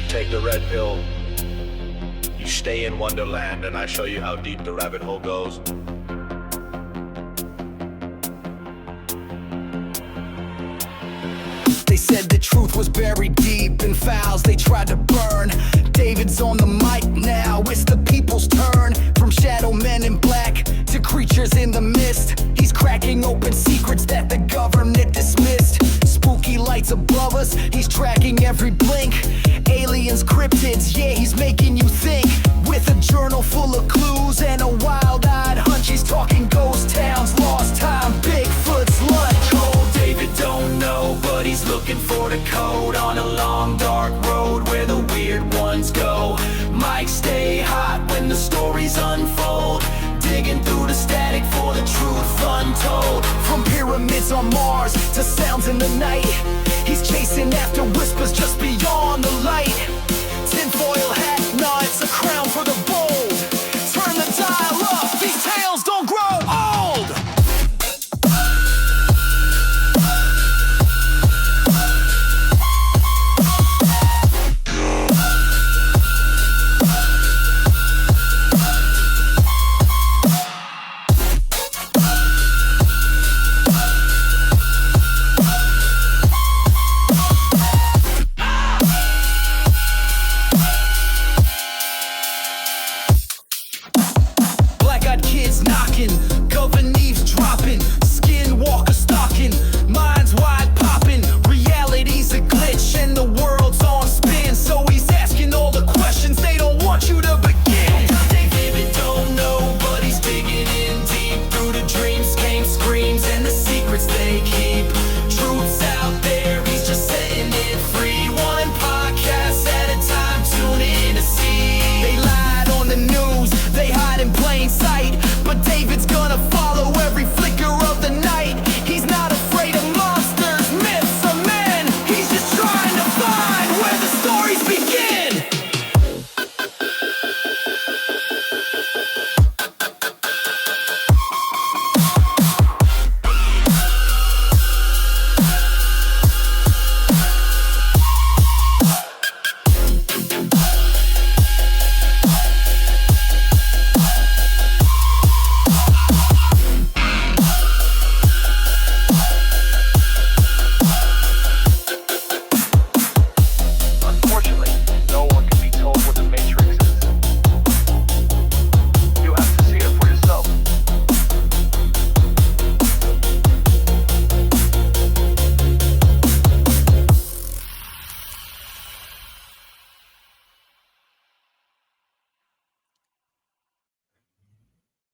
You take the red pill, you stay in Wonderland, and I show you how deep the rabbit hole goes. They said the truth was buried deep in files they tried to burn. David's on the mic now, it's the people's turn. From shadow men in black to creatures in the mist, he's cracking open secrets that the government dismissed. Spooky lights above us, he's tracking every blink. Aliens, cryptids, yeah, he's making you think. With a journal full of clues and a wild-eyed hunch, he's talking ghost towns, lost time, Bigfoot's lunch. Old Dayvid don't know, but he's looking for the code on a long dark road where the weird ones go. Mics stay hot when the stories unfold, digging through the static for the truth untold. From pyramids on Mars to sounds in the night, he's chasing after whispers just beyond the light. Tinfoil hat, nah, it's a crown for the bold. Turn the dial up, these tales don't grow old.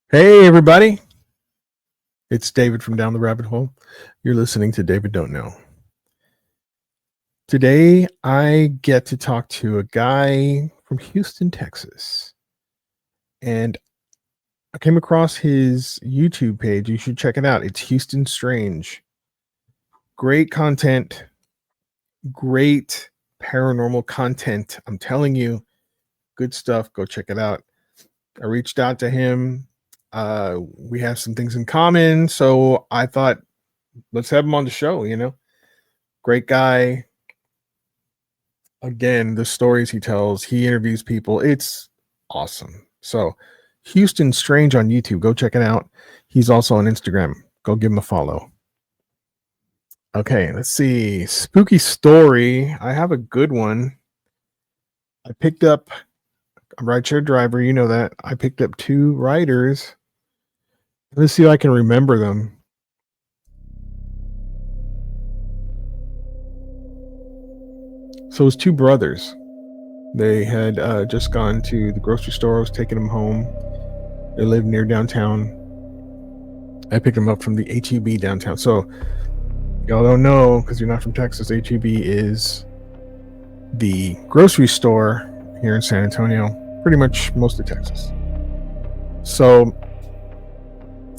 Hey everybody, it's Dayvid from Down the Rabbit Hole. You're listening to Dayvid Don't Know. Today I get to talk to a guy from Houston, Texas. And I came across his YouTube page. You should check it out. It's Houston Strange. Great content, great paranormal content. I'm telling you, good stuff. Go check it out. I reached out to him. We have some things in common, so I thought, let's have him on the show. Great guy. Again, the stories he tells, he interviews people, it's awesome. So Houston Strange on YouTube, go check it out. He's also on Instagram, go give him a follow. Okay, let's see. Spooky story. I have a good one. I picked up a rideshare driver, you know that. I picked up 2 riders. Let's see if I can remember them. So it was 2 brothers. They had just gone to the grocery store. I was taking them home. They lived near downtown. I picked them up from the HEB downtown. So y'all don't know, because you're not from Texas, HEB is the grocery store here in San Antonio, pretty much most of Texas. So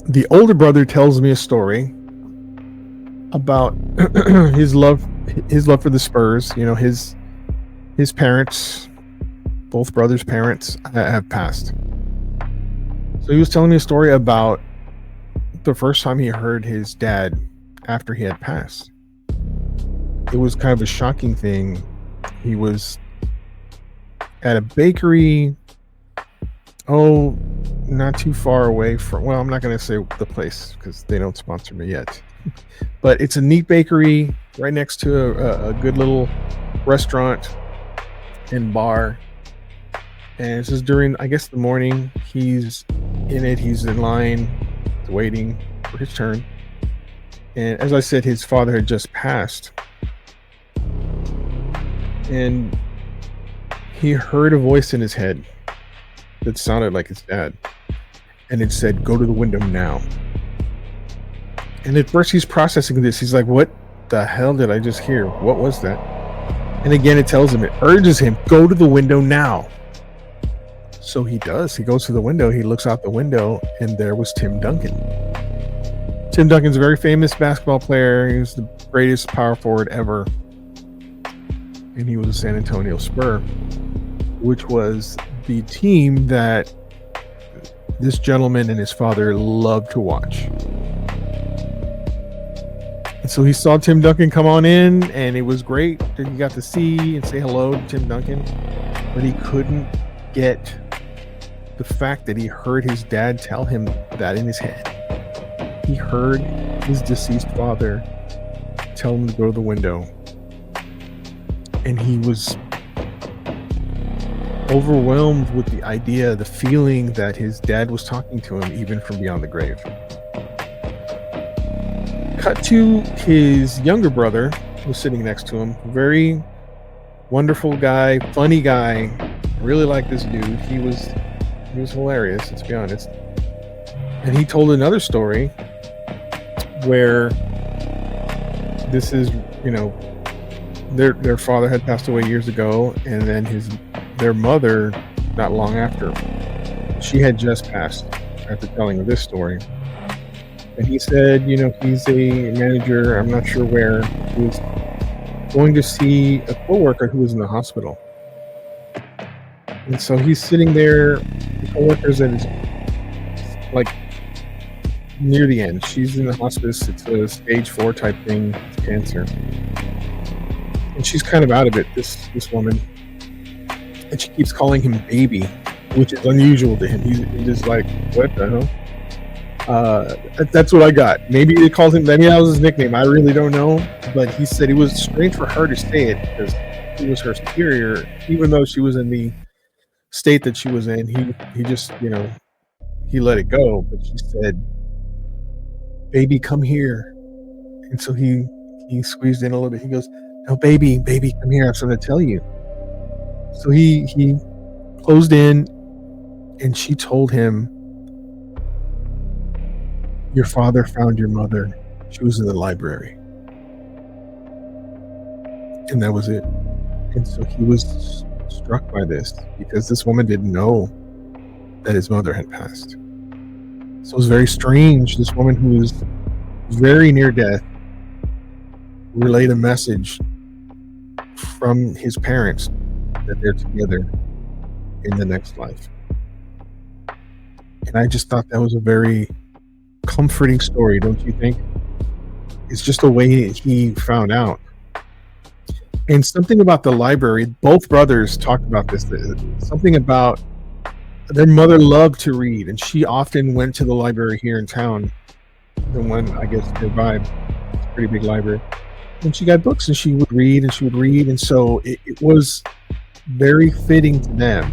the older brother tells me a story about his love for the Spurs. His parents, both brothers' parents, have passed. So he was telling me a story about the first time he heard his dad after he had passed. It was kind of a shocking thing. He was at a bakery. Oh, not too far away from. Well, I'm not going to say the place because they don't sponsor me yet. But it's a neat bakery right next to a good little restaurant and bar. And this is during, I guess, the morning. He's in it. He's in line, waiting for his turn. And as I said, his father had just passed. And he heard a voice in his head that sounded like his dad. And it said, "Go to the window now." And at first he's processing this. He's like, what the hell did I just hear? What was that? And again, it urges him, go to the window now. So he does. He goes to the window. He looks out the window, and there was Tim Duncan. Tim Duncan's a very famous basketball player. He was the greatest power forward ever. And he was a San Antonio Spur, which was the team that this gentleman and his father loved to watch. And so he saw Tim Duncan come on in, and it was great that he got to see and say hello to Tim Duncan. But he couldn't get the fact that he heard his dad tell him that in his head. He heard his deceased father tell him to go to the window. And he was overwhelmed with the idea, the feeling that his dad was talking to him even from beyond the grave. Cut to his younger brother, who was sitting next to him. Very wonderful guy, funny guy. I really like this dude. He was hilarious, let's be honest. And he told another story where this is, their father had passed away years ago, and then their mother not long after. She had just passed after telling of this story. And he said, he's a manager, I'm not sure where, he was going to see a coworker who was in the hospital. And so he's sitting there, the coworker's at like near the end. She's in the hospice. It's a stage 4 type thing, it's cancer. And she's kind of out of it, this woman. And she keeps calling him baby, which is unusual to him. He's just like, what the hell? That's what I got. Maybe they called him, maybe that was his nickname. I really don't know. But he said it was strange for her to say it because he was her superior, even though she was in the state that she was in. He just, he let it go. But she said, baby, come here. And so he squeezed in a little bit. He goes, no, baby, come here. I have something to tell you. So he closed in, and she told him, your father found your mother. She was in the library. And that was it. And so he was struck by this because this woman didn't know that his mother had passed. So it was very strange. This woman who was very near death relayed a message from his parents that they're together in the next life. And I just thought that was a very comforting story, don't you think? It's just the way he found out. And something about the library, both brothers talked about this, something about their mother loved to read, and she often went to the library here in town, the one, I guess, nearby. It's a pretty big library. And she got books, and she would read, and so it was very fitting to them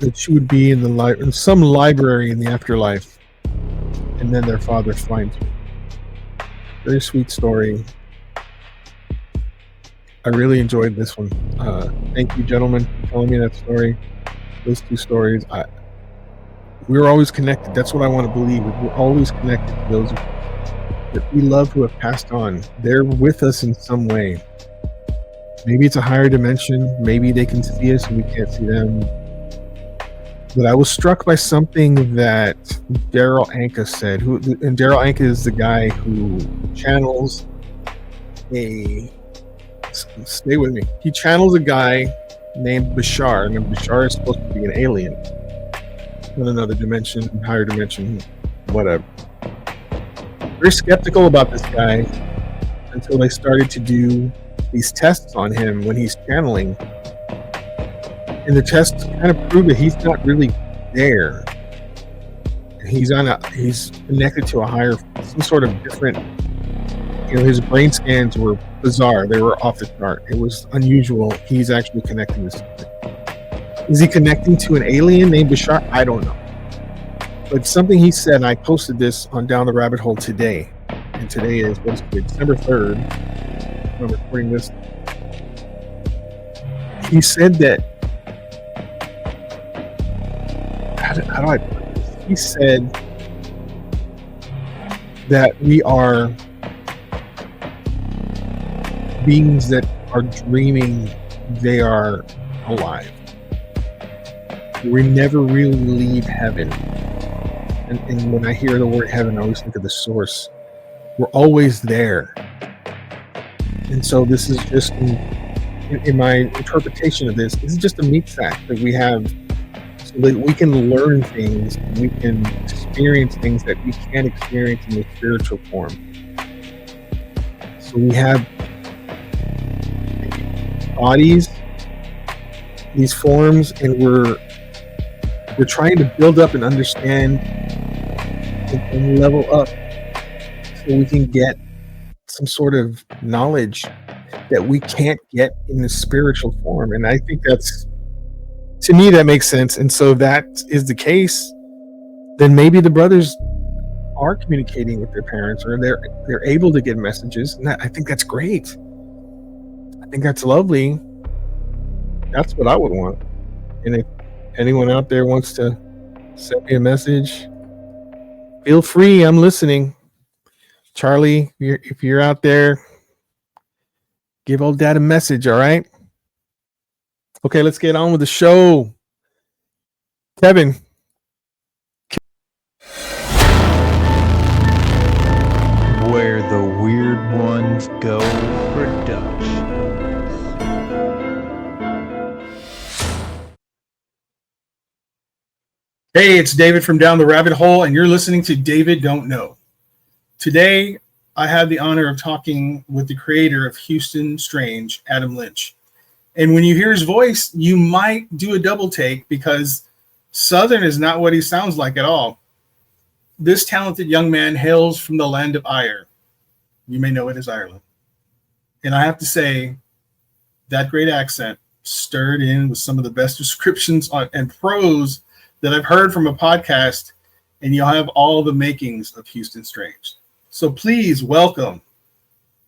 that she would be in some library in the afterlife, and then their father finds her. Very sweet story. I really enjoyed this one. Thank you, gentlemen, for telling me that story. Those two stories. We're always connected. That's what I want to believe. We're always connected to those that we love who have passed on. They're with us in some way. Maybe it's a higher dimension. Maybe they can see us and we can't see them. But I was struck by something that Daryl Anka said. And Daryl Anka is the guy who channels stay with me. He channels a guy named Bashar, and Bashar is supposed to be an alien in another dimension, higher dimension, whatever. Very skeptical about this guy until they started to do these tests on him when he's channeling, and the tests kind of prove that he's not really there. He's connected to a higher, some sort of different. His brain scans were bizarre. They were off the chart. It was unusual. He's actually connecting to something. Is he connecting to an alien named Bashar? I don't know. But something he said, and I posted this on Down the Rabbit Hole today. And today is, December 3rd. I'm recording this. He said that, how do I put this? He said that we are beings that are dreaming they are alive. We never really leave heaven. And when I hear the word heaven, I always think of the source. We're always there. And so this is just, in my interpretation of this is just a meat fact that we have, so that we can learn things, we can experience things that we can't experience in the spiritual form. So we have bodies, these forms, and we're trying to build up and understand and level up so we can get some sort of knowledge that we can't get in the spiritual form. And I think that's, to me, that makes sense. And so if that is the case, then maybe the brothers are communicating with their parents, or they're able to get messages. And I think that's great. I think that's lovely. That's what I would want. And if anyone out there wants to send me a message, feel free. I'm listening. Charlie, if you're out there, give old dad a message, all right? Okay, let's get on with the show. Kevin. Where the weird ones go production. Hey, it's David from Down the Rabbit Hole, and you're listening to Dayvid Don't Know. Today, I have the honor of talking with the creator of Houston Strange, Adam Lynch. And when you hear his voice, you might do a double take because Southern is not what he sounds like at all. This talented young man hails from the land of Ire. You may know it as Ireland. And I have to say, that great accent stirred in with some of the best descriptions and prose that I've heard from a podcast, and you'll have all the makings of Houston Strange. So please welcome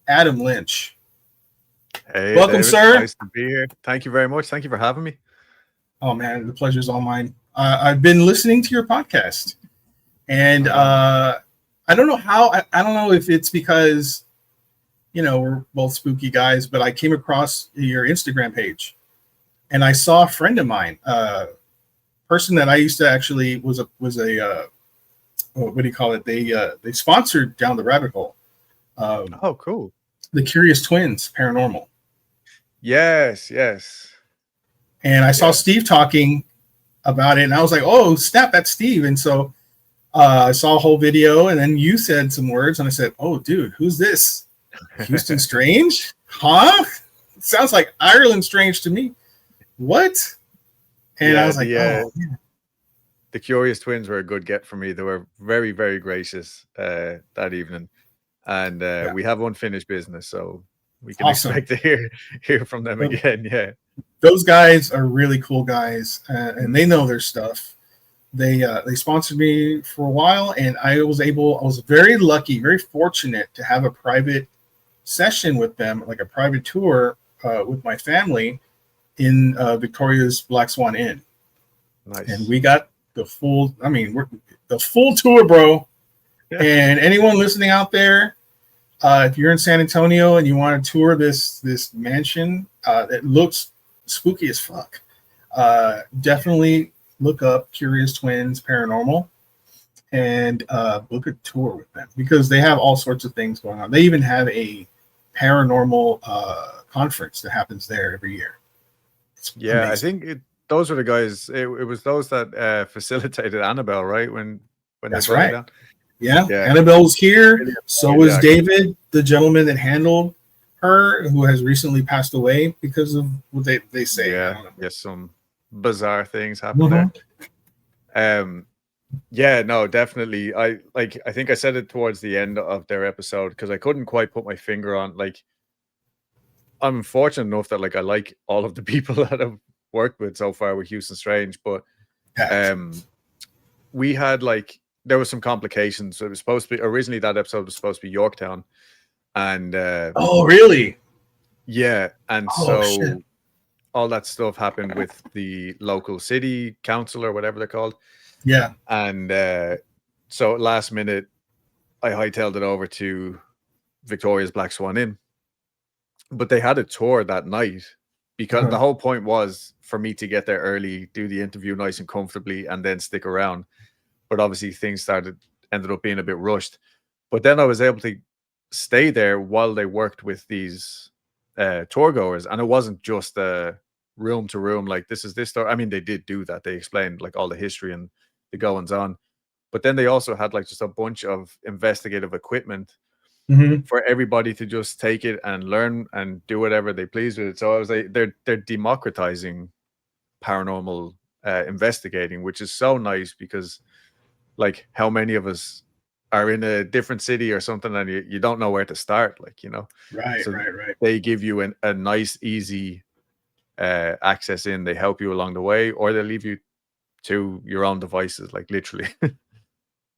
Adam Lynch. Hey, welcome, David. sir. Nice to be here. Thank you very much. Thank you for having me. Oh man, the pleasure's all mine. I've been listening to your podcast, and I don't know how. I don't know if it's because, we're both spooky guys, but I came across your Instagram page, and I saw a friend of mine, person that I used to actually was a what do you call it? They sponsored Down the Rabbit Hole. Oh, cool. The Curious Twins, Paranormal. Yes. And I saw Steve talking about it, and I was like, oh, snap, that's Steve. And so I saw a whole video, and then you said some words, and I said, oh, dude, who's this? Houston Strange? Huh? It sounds like Ireland Strange to me. What? And I was like, oh, yeah. The Curious Twins were a good get for me. They were very, very gracious that evening. And we have unfinished business, so we can expect to hear from them again. Yeah. Those guys are really cool guys, and they know their stuff. They sponsored me for a while, and I was very lucky, very fortunate to have a private session with them, like a private tour with my family in Victoria's Black Swan Inn. Nice. And we got the full tour, bro. Yeah. And anyone listening out there, if you're in San Antonio and you want to tour this mansion that looks spooky as fuck, definitely look up Curious Twins Paranormal and book a tour with them, because they have all sorts of things going on. They even have a paranormal conference that happens there every year. Yeah, amazing. I think those were the guys. It was those that facilitated Annabelle, right? When that's right. Yeah, Annabelle was here. So was Dayvid, the gentleman that handled her who has recently passed away because of what they say. I Yeah, don't know. yes, some bizarre things happen there. Yeah, no, definitely. I think I said it towards the end of their episode because I couldn't quite put my finger on, like, I'm fortunate enough that like I like all of the people that I've worked with so far with Houston Strange, but Yeah. we had like there was some complications. So it was supposed to be originally that episode was supposed to be Yorktown, and Oh, really? yeah, and Oh, shit. so all that stuff happened with the local city council or whatever they're called. Yeah. And so last minute, I hightailed it over to Victoria's Black Swan Inn, but they had a tour that night because the whole point was for me to get there early, do the interview nice and comfortably, and then stick around. But obviously things ended up being a bit rushed. But then I was able to stay there while they worked with these tour goers, and it wasn't just room to room, like this is this story. I mean, they did do that. They explained like all the history and the goings on, but then they also had like just a bunch of investigative equipment for everybody to just take it and learn and do whatever they please with it. So I was like, they're democratizing paranormal investigating, which is so nice because like how many of us are in a different city or something and you don't know where to start, like, you know. Right, So right. they give you a nice easy access in. They help you along the way, or they leave you to your own devices, like literally.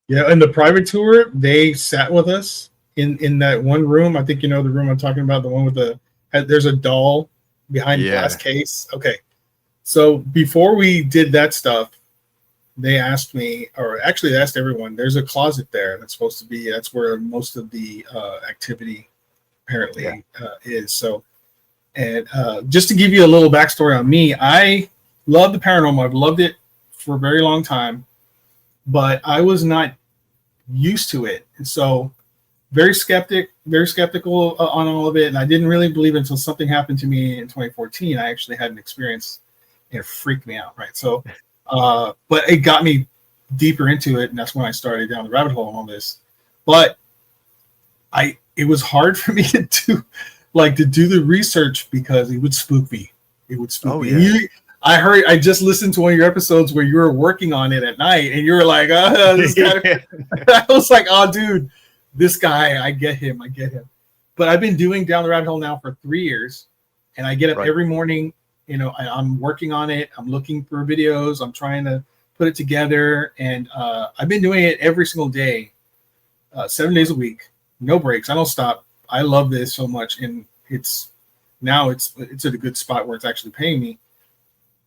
Yeah, in the private tour, they sat with us in that one room. I think you know the room I'm talking about, the one with there's a doll behind a glass case. Okay. So before we did that stuff, they asked me, or actually they asked everyone, there's a closet there that's where most of the activity apparently is. So, and just to give you a little backstory on me, I love the paranormal. I've loved it for a very long time, but I was not used to it. And so very skeptical on all of it. And I didn't really believe it until something happened to me in 2014. I actually had an experience and it freaked me out. Right. So, but it got me deeper into it. And that's when I started down the rabbit hole on this. But it was hard for me to do the research because it would spook me. It would spook me. Yeah. I just listened to one of your episodes where you were working on it at night and you were like, this guy. I was like, oh, dude, this guy, I get him. But I've been doing Down the Rabbit Hole now for 3 years, and I get up every morning. You know, I'm working on it. I'm looking for videos. I'm trying to put it together, and I've been doing it every single day, 7 days a week, no breaks. I don't stop. I love this so much, and it's at a good spot where it's actually paying me.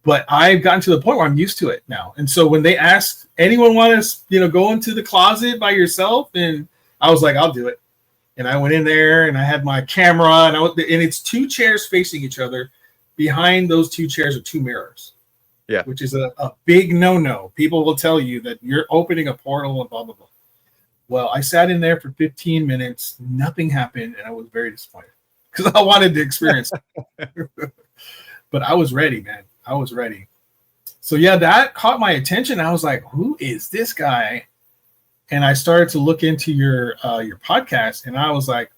But I've gotten to the point where I'm used to it now. And so when they asked, anyone want to, go into the closet by yourself? And I was like, I'll do it. And I went in there and I had my camera and it's 2 chairs facing each other. Behind those 2 chairs are 2 mirrors. Yeah. Which is a big no-no. People will tell you that you're opening a portal and blah, blah, blah. Well, I sat in there for 15 minutes. Nothing happened. And I was very disappointed because I wanted to experience it. But I was ready, man. I was ready. So yeah, that caught my attention. I was like, who is this guy? And I started to look into your podcast, and I was like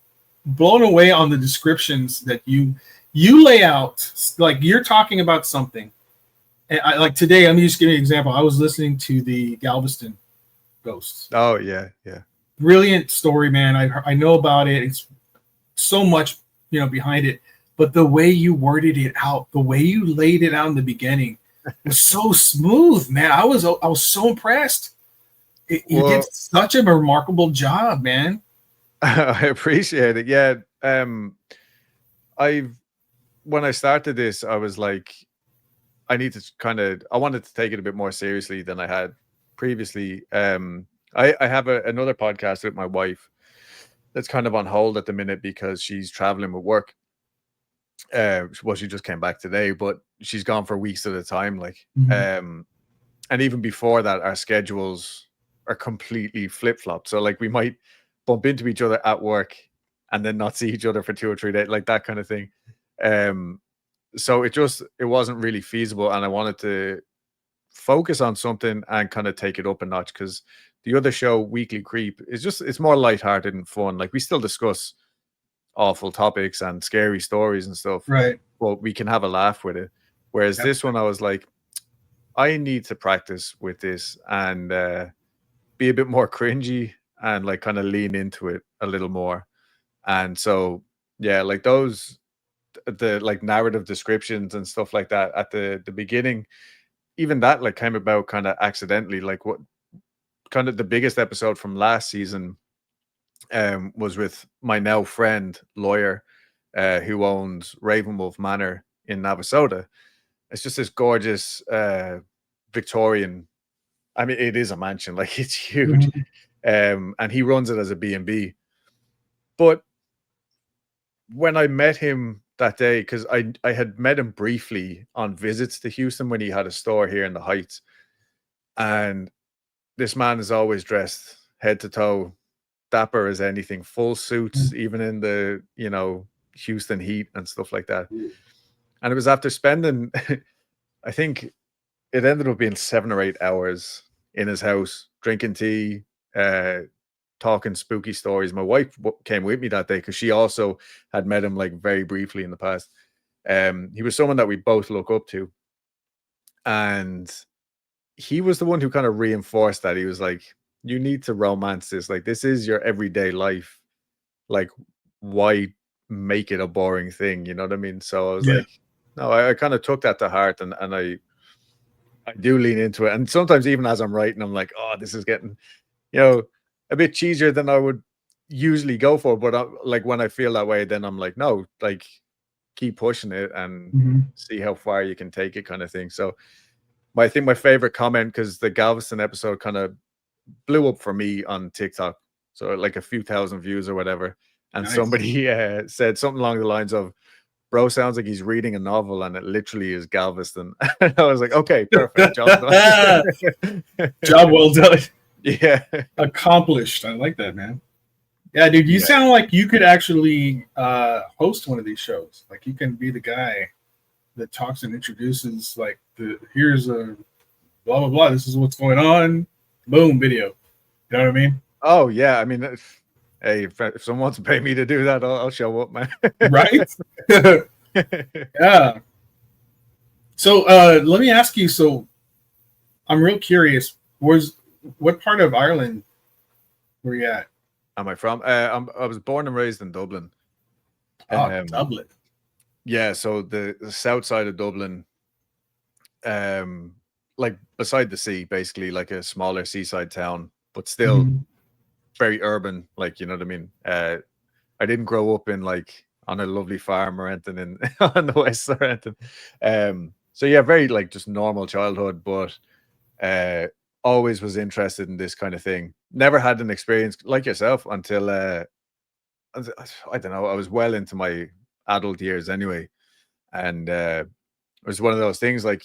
blown away on the descriptions that you lay out. Like you're talking about something. And like today, let me just give you an example. I was listening to the Galveston ghosts. Oh yeah. Brilliant story, man. I know about it. It's so much, behind it. But the way you worded it out, the way you laid it out in the beginning was so smooth, man. I was so impressed. You did such a remarkable job, man. I appreciate it. Yeah. When I started this, I was like, I wanted to take it a bit more seriously than I had previously. I have another podcast with my wife that's kind of on hold at the minute because she's traveling with work. She just came back today, but she's gone for weeks at a time. Like, and even before that, our schedules are completely flip-flopped. So like we might bump into each other at work and then not see each other for 2 or 3 days, like that kind of thing. So it wasn't really feasible, and I wanted to focus on something and kind of take it up a notch because the other show, Weekly Creep, it's more lighthearted and fun. Like we still discuss awful topics and scary stories and stuff, Right. but we can have a laugh with it. Whereas Yep. this one, I was like, I need to practice with this and be a bit more cringy and like kind of lean into it a little more. And so, yeah, like those, the like narrative descriptions and stuff like that at the beginning, even that like came about kind of accidentally. Like what kind of the biggest episode from last season was with my now friend lawyer who owns Ravenwolf Manor in Navasota. It's just this gorgeous Victorian. I mean, it is a mansion, like it's huge. And he runs it as a B&B. But when I met him that day, because I had met him briefly on visits to Houston when he had a store here in the Heights. And this man is always dressed head to toe, dapper as anything, full suits, even in the, Houston heat and stuff like that. And it was after spending, I think it ended up being 7 or 8 hours in his house, drinking tea, talking spooky stories. My wife came with me that day because she also had met him like very briefly in the past. He was someone that we both look up to. And he was the one who kind of reinforced that. He was like, you need to romance this. Like, this is your everyday life. Like, why make it a boring thing? You know what I mean? So I was like, no, I kind of took that to heart, and I do lean into it. And sometimes even as I'm writing, I'm like, oh, this is getting, a bit cheesier than I would usually go for. But like when I feel that way, then I'm like, no, like keep pushing it and see how far you can take it, kind of thing. So I think my favorite comment, because the Galveston episode kind of blew up for me on TikTok, so like a few thousand views or whatever. And somebody said something along the lines of, bro sounds like he's reading a novel, and it literally is Galveston. And I was like, okay, perfect. Job done. Job well done. Yeah. Accomplished. I like that, man. Yeah, dude, you sound like you could actually host one of these shows. Like you can be the guy that talks and introduces, like, here's a blah, blah, blah. This is what's going on. Boom, video. You know what I mean? Oh, yeah. I mean, hey, if someone wants to pay me to do that, I'll show up, man. Right? Yeah. So let me ask you, so I'm real curious. What part of Ireland were you at? Am I from? I was born and raised in Dublin. Dublin. Yeah, so the south side of Dublin, like beside the sea, basically like a smaller seaside town, but still very urban. Like, you know what I mean? I didn't grow up in like on a lovely farm or anything on the west or anything. So yeah, very like just normal childhood, but always was interested in this kind of thing. Never had an experience like yourself until I don't know, I was well into my adult years anyway. And it was one of those things like,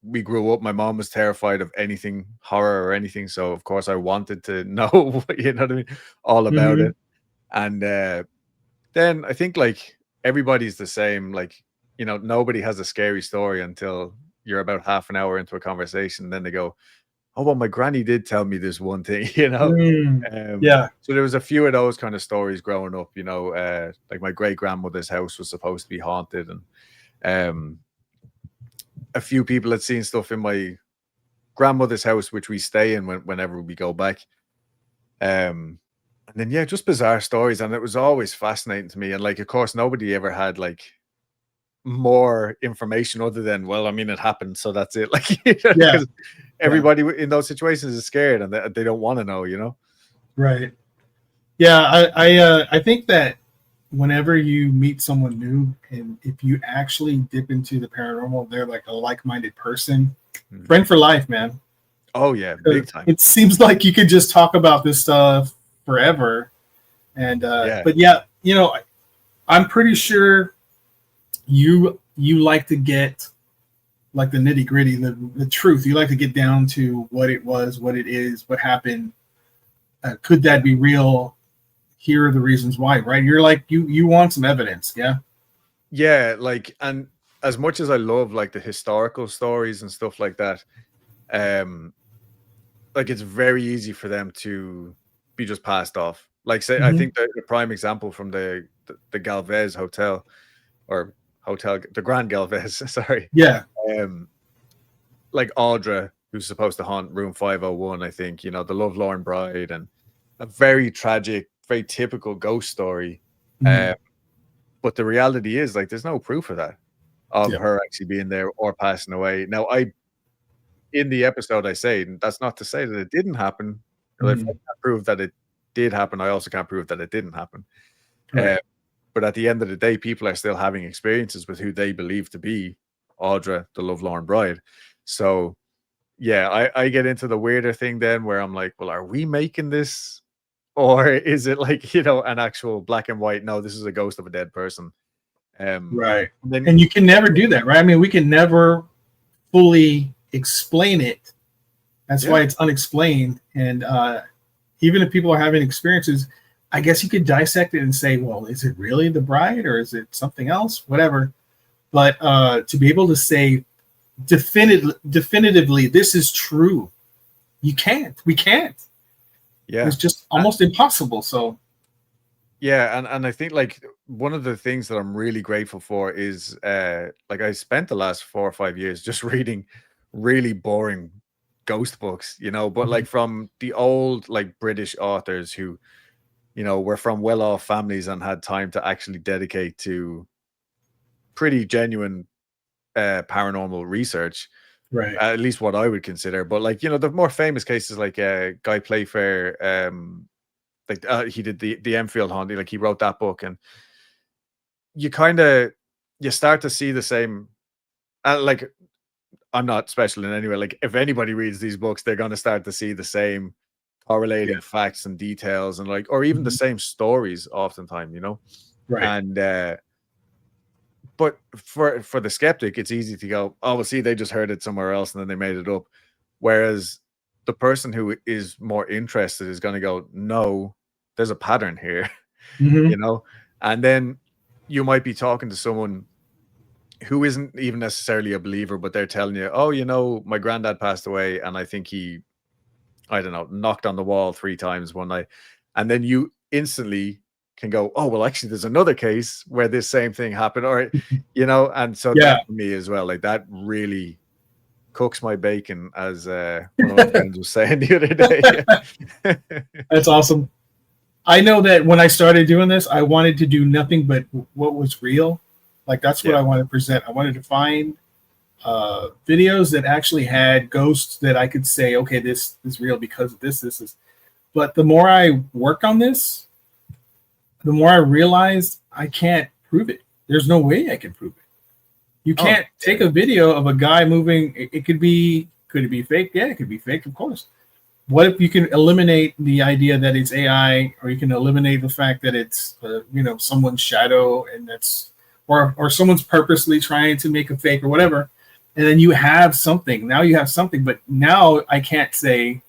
we grew up, my mom was terrified of anything horror or anything. So of course I wanted to know, you know what I mean, all about it. And then I think like everybody's the same. Like, nobody has a scary story until you're about half an hour into a conversation. Then they go, oh, well, my granny did tell me this one thing, Yeah. So there was a few of those kind of stories growing up, like my great grandmother's house was supposed to be haunted, and a few people had seen stuff in my grandmother's house, which we stay in whenever we go back. And then, yeah, just bizarre stories. And it was always fascinating to me. And like, of course, nobody ever had like more information other than, well, I mean, it happened, so that's it. Like, everybody in those situations is scared and they don't want to know, Right. Yeah, I think that whenever you meet someone new, and if you actually dip into the paranormal, they're like a like-minded person. Friend for life, man. Oh yeah, big time. It seems like you could just talk about this stuff forever. And but yeah, I'm pretty sure you like to get like the nitty-gritty, the truth. You like to get down to what it was, what it is, what happened. Could that be real? Here are the reasons why, right? You're like, you want some evidence. Yeah, like, and as much as I love like the historical stories and stuff like that, like it's very easy for them to be just passed off. Like, say, I Mhm. think the prime example from the Galvez Hotel or hotel, the Grand Galvez, sorry. Yeah. Um, like Audra, who's supposed to haunt room 501, I think, you know, the Lovelorn Bride, and a very tragic, very typical ghost story. Mhm. But the reality is, like, there's no proof of that, of Yeah. her actually being there or passing away. Now, in the episode, I say, and that's not to say that it didn't happen. 'Cause if I Mhm. can't prove that it did happen, I also can't prove that it didn't happen. Right. Uh, but at the end of the day, people are still having experiences with who they believe to be Audra, the Lovelorn Bride. So, yeah, I get into the weirder thing then where I'm like, well, are we making this? Or is it like, you know, an actual black and white, no, this is a ghost of a dead person. Right. And then And you can never do that, right? I mean, we can never fully explain it. That's yeah, why it's unexplained. And even if people are having experiences, I guess you could dissect it and say, well, is it really the bride or is it something else? Whatever. But to be able to say definitively, this is true, you can't. We can't. yeah. It's just almost impossible. So, Yeah, and I think like one of the things that I'm really grateful for is like I spent the last 4 or 5 years just reading really boring ghost books, you know, but mhm, like from the old like British authors who, you know, were from well-off families and had time to actually dedicate to pretty genuine paranormal research, right. at least what I would consider. But like, you know, the more famous cases like Guy Playfair, like he did the Enfield Hunt, like he wrote that book, and you kind of you start to see the same. Like I'm not special in any way. Like if anybody reads these books, they're going to start to see the same Yeah. correlating facts and details, and like or even the Mhm, same stories, oftentimes, you know. right. And but for the skeptic, it's easy to go, oh well, see, they just heard it somewhere else and then they made it up. Whereas the person who is more interested is going to go, no, there's a pattern here, you Hmm. know. And then you might be talking to someone who isn't even necessarily a believer, but they're telling you, "Oh, you know, my granddad passed away, and I think he, I don't know, knocked on the wall 3 times one night," and then you instantly can go, "Oh, well, actually, there's another case where this same thing happened," or you know, and so Yeah. that for me as well, like that really cooks my bacon, as one of my friends was saying the other day. That's awesome. I know that when I started doing this, I wanted to do nothing but what was real. Like that's what Yeah, I wanted to present. I wanted to find videos that actually had ghosts that I could say, okay, this is real because of this. This is. But the more I worked on this, the more I realized I can't prove it. There's no way I can prove it. You oh, can't take a video of a guy moving. It could it be fake? Yeah, it could be fake, of course. What if you can eliminate the idea that it's AI, or you can eliminate the fact that it's someone's shadow, and that's or someone's purposely trying to make a fake or whatever, and then you have something. Now you have something, but now I can't say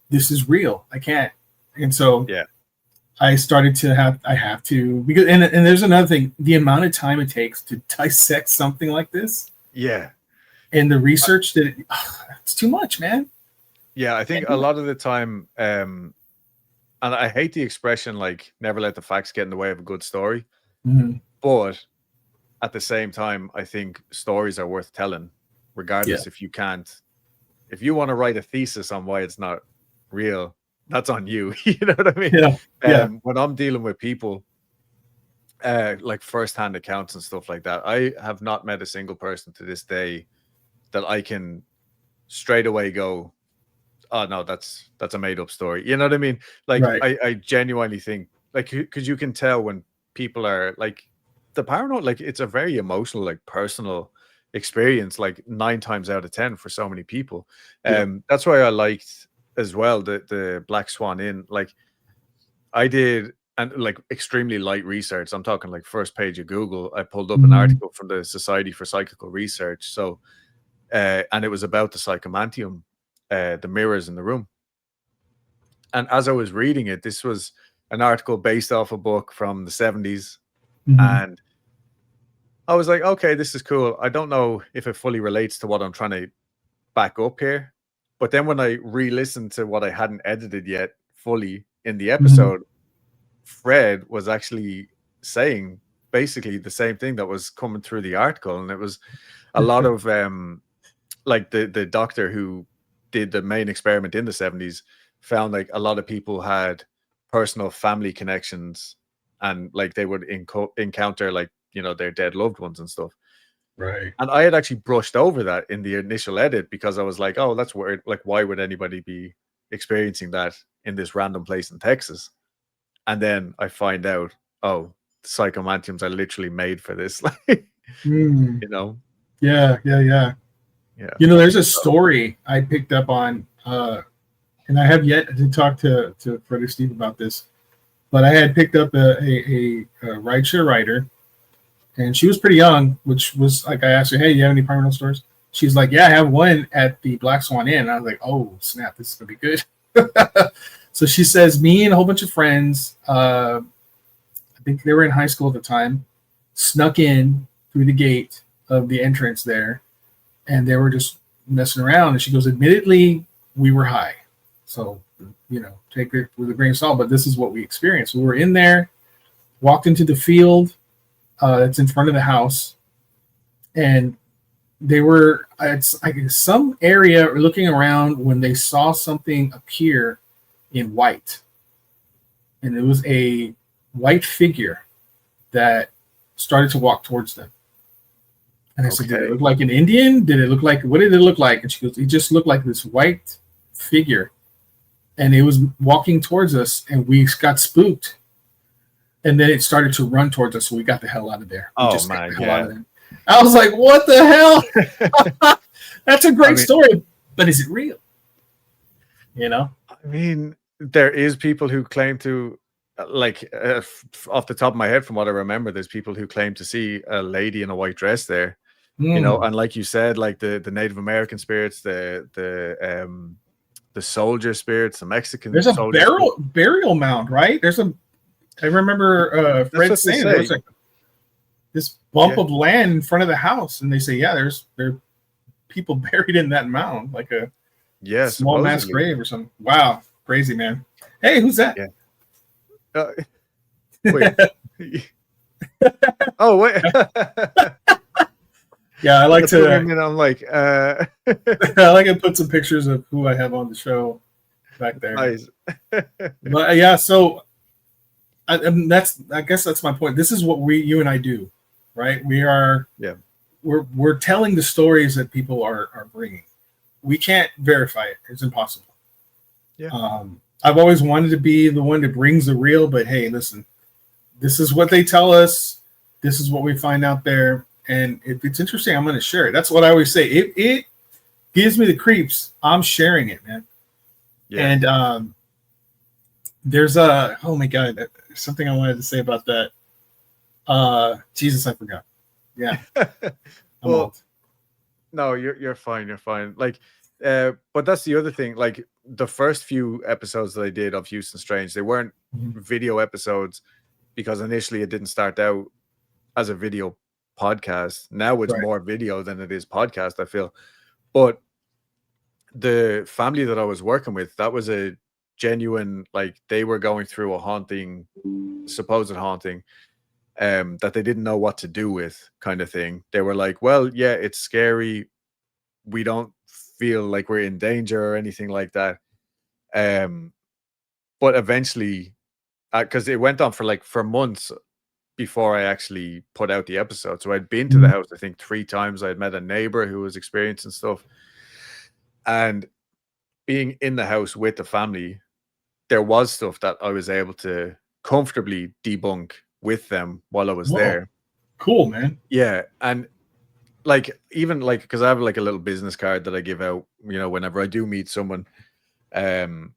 this is real. I can't, and so yeah, I started to I have to, because and there's another thing, the amount of time it takes to dissect something like this yeah. and the research that it's too much, man. Yeah, I think Can't a do it. lot of the time, and I hate the expression like never let the facts get in the way of a good story. Mhm. But at the same time, I think stories are worth telling, Yeah. regardless if you can't. If you want to write a thesis on why it's not real, that's on you. You know what I mean? Yeah. Yeah. When I'm dealing with people, like firsthand accounts and stuff like that, I have not met a single person to this day that I can straight away go, oh no, that's a made up story. You know what I mean? Like Right. I genuinely think like because you can tell when people are like the paranormal, like it's a very emotional, like personal experience, like 9 times out of 10 for so many people. Yeah. That's why I liked as well the Black Swan Inn. Like I did and like extremely light research. I'm talking like first page of Google. I pulled up an Mhm. article from the Society for Psychical Research. So and it was about the psychomantium, the mirrors in the room. And as I was reading it, this was an article based off a book from the 70s. Mhm. And I was like, okay, this is cool. I don't know if it fully relates to what I'm trying to back up here. But then when I re listened to what I hadn't edited yet fully in the Mhm. episode, Fred was actually saying basically the same thing that was coming through the article, and it was a lot of like the doctor who did the main experiment in the 70s found like a lot of people had personal family connections, and like they would encounter like, you know, their dead loved ones and stuff. Right. And I had actually brushed over that in the initial edit because I was like, oh, that's weird. Like, why would anybody be experiencing that in this random place in Texas? And then I find out, oh, psychomantiums are literally made for this. Like, Mm. you know? Yeah. Yeah. You know, there's a story I picked up on, and I have yet to talk to Fred or Steve about this, but I had picked up a rideshare rider, and she was pretty young, which was like, I asked her, hey, you have any paranormal stories? She's like, yeah, I have one at the Black Swan Inn. And I was like, oh, snap, this is going to be good. So she says, me and a whole bunch of friends, I think they were in high school at the time, snuck in through the gate of the entrance there, and they were just messing around. And she goes, admittedly, we were high. So, you know, take it with a grain of salt, but this is what we experienced. We were in there, walked into the field that's in front of the house, and they were it's like some area looking around when they saw something appear in white. And it was a white figure that started to walk towards them. And I said, did it look like an Indian? Did it look like, what did it look like? And she goes, it just looked like this white figure. And it was walking towards us, and we got spooked. And then it started to run towards us, so we got the hell out of there. Oh my God. I was like, what the hell? That's a great story, but is it real? You know? I mean, there is people who claim to, like, off the top of my head, from what I remember, there's people who claim to see a lady in a white dress there. You know, and like you said, like the Native American spirits, the soldier spirits, the Mexican. There's a burial mound, right? I remember Fred saying there was like this bump of land in front of the house, and they say, yeah, there are people buried in that mound, like a small mass grave or something. Wow, crazy, man. Hey, who's that? Yeah. Wait. Oh wait. Yeah, I like to. And I'm like, I like to put some pictures of who I have on the show back there. Nice. But yeah, so I guess that's my point. This is what you and I do, right? We are. Yeah. We're telling the stories that people are bringing. We can't verify it; it's impossible. Yeah. I've always wanted to be the one that brings the real, but hey, listen, this is what they tell us. This is what we find out there. And if it's interesting, I'm going to share it. That's what I always say. It gives me the creeps. I'm sharing it, man. Yeah. And there's oh my God, there's something I wanted to say about that. Jesus, I forgot. Yeah. Well, no, you're fine. You're fine. Like, but that's the other thing. Like the first few episodes that I did of Houston Strange, they weren't video episodes because initially it didn't start out as a video podcast. Now it's more video than it is podcast, I feel. But the family that I was working with, that was a genuine, like they were going through a haunting, supposed haunting, that they didn't know what to do with, kind of thing. They were like, well, yeah, it's scary. We don't feel like we're in danger or anything like that. But eventually, because it went on for months before I actually put out the episode. So I'd been to the house, I think 3 times. I'd met a neighbor who was experiencing stuff. And being in the house with the family, there was stuff that I was able to comfortably debunk with them while I was there. Cool, man. Yeah. And like, even like, because I have like a little business card that I give out, you know, whenever I do meet someone. And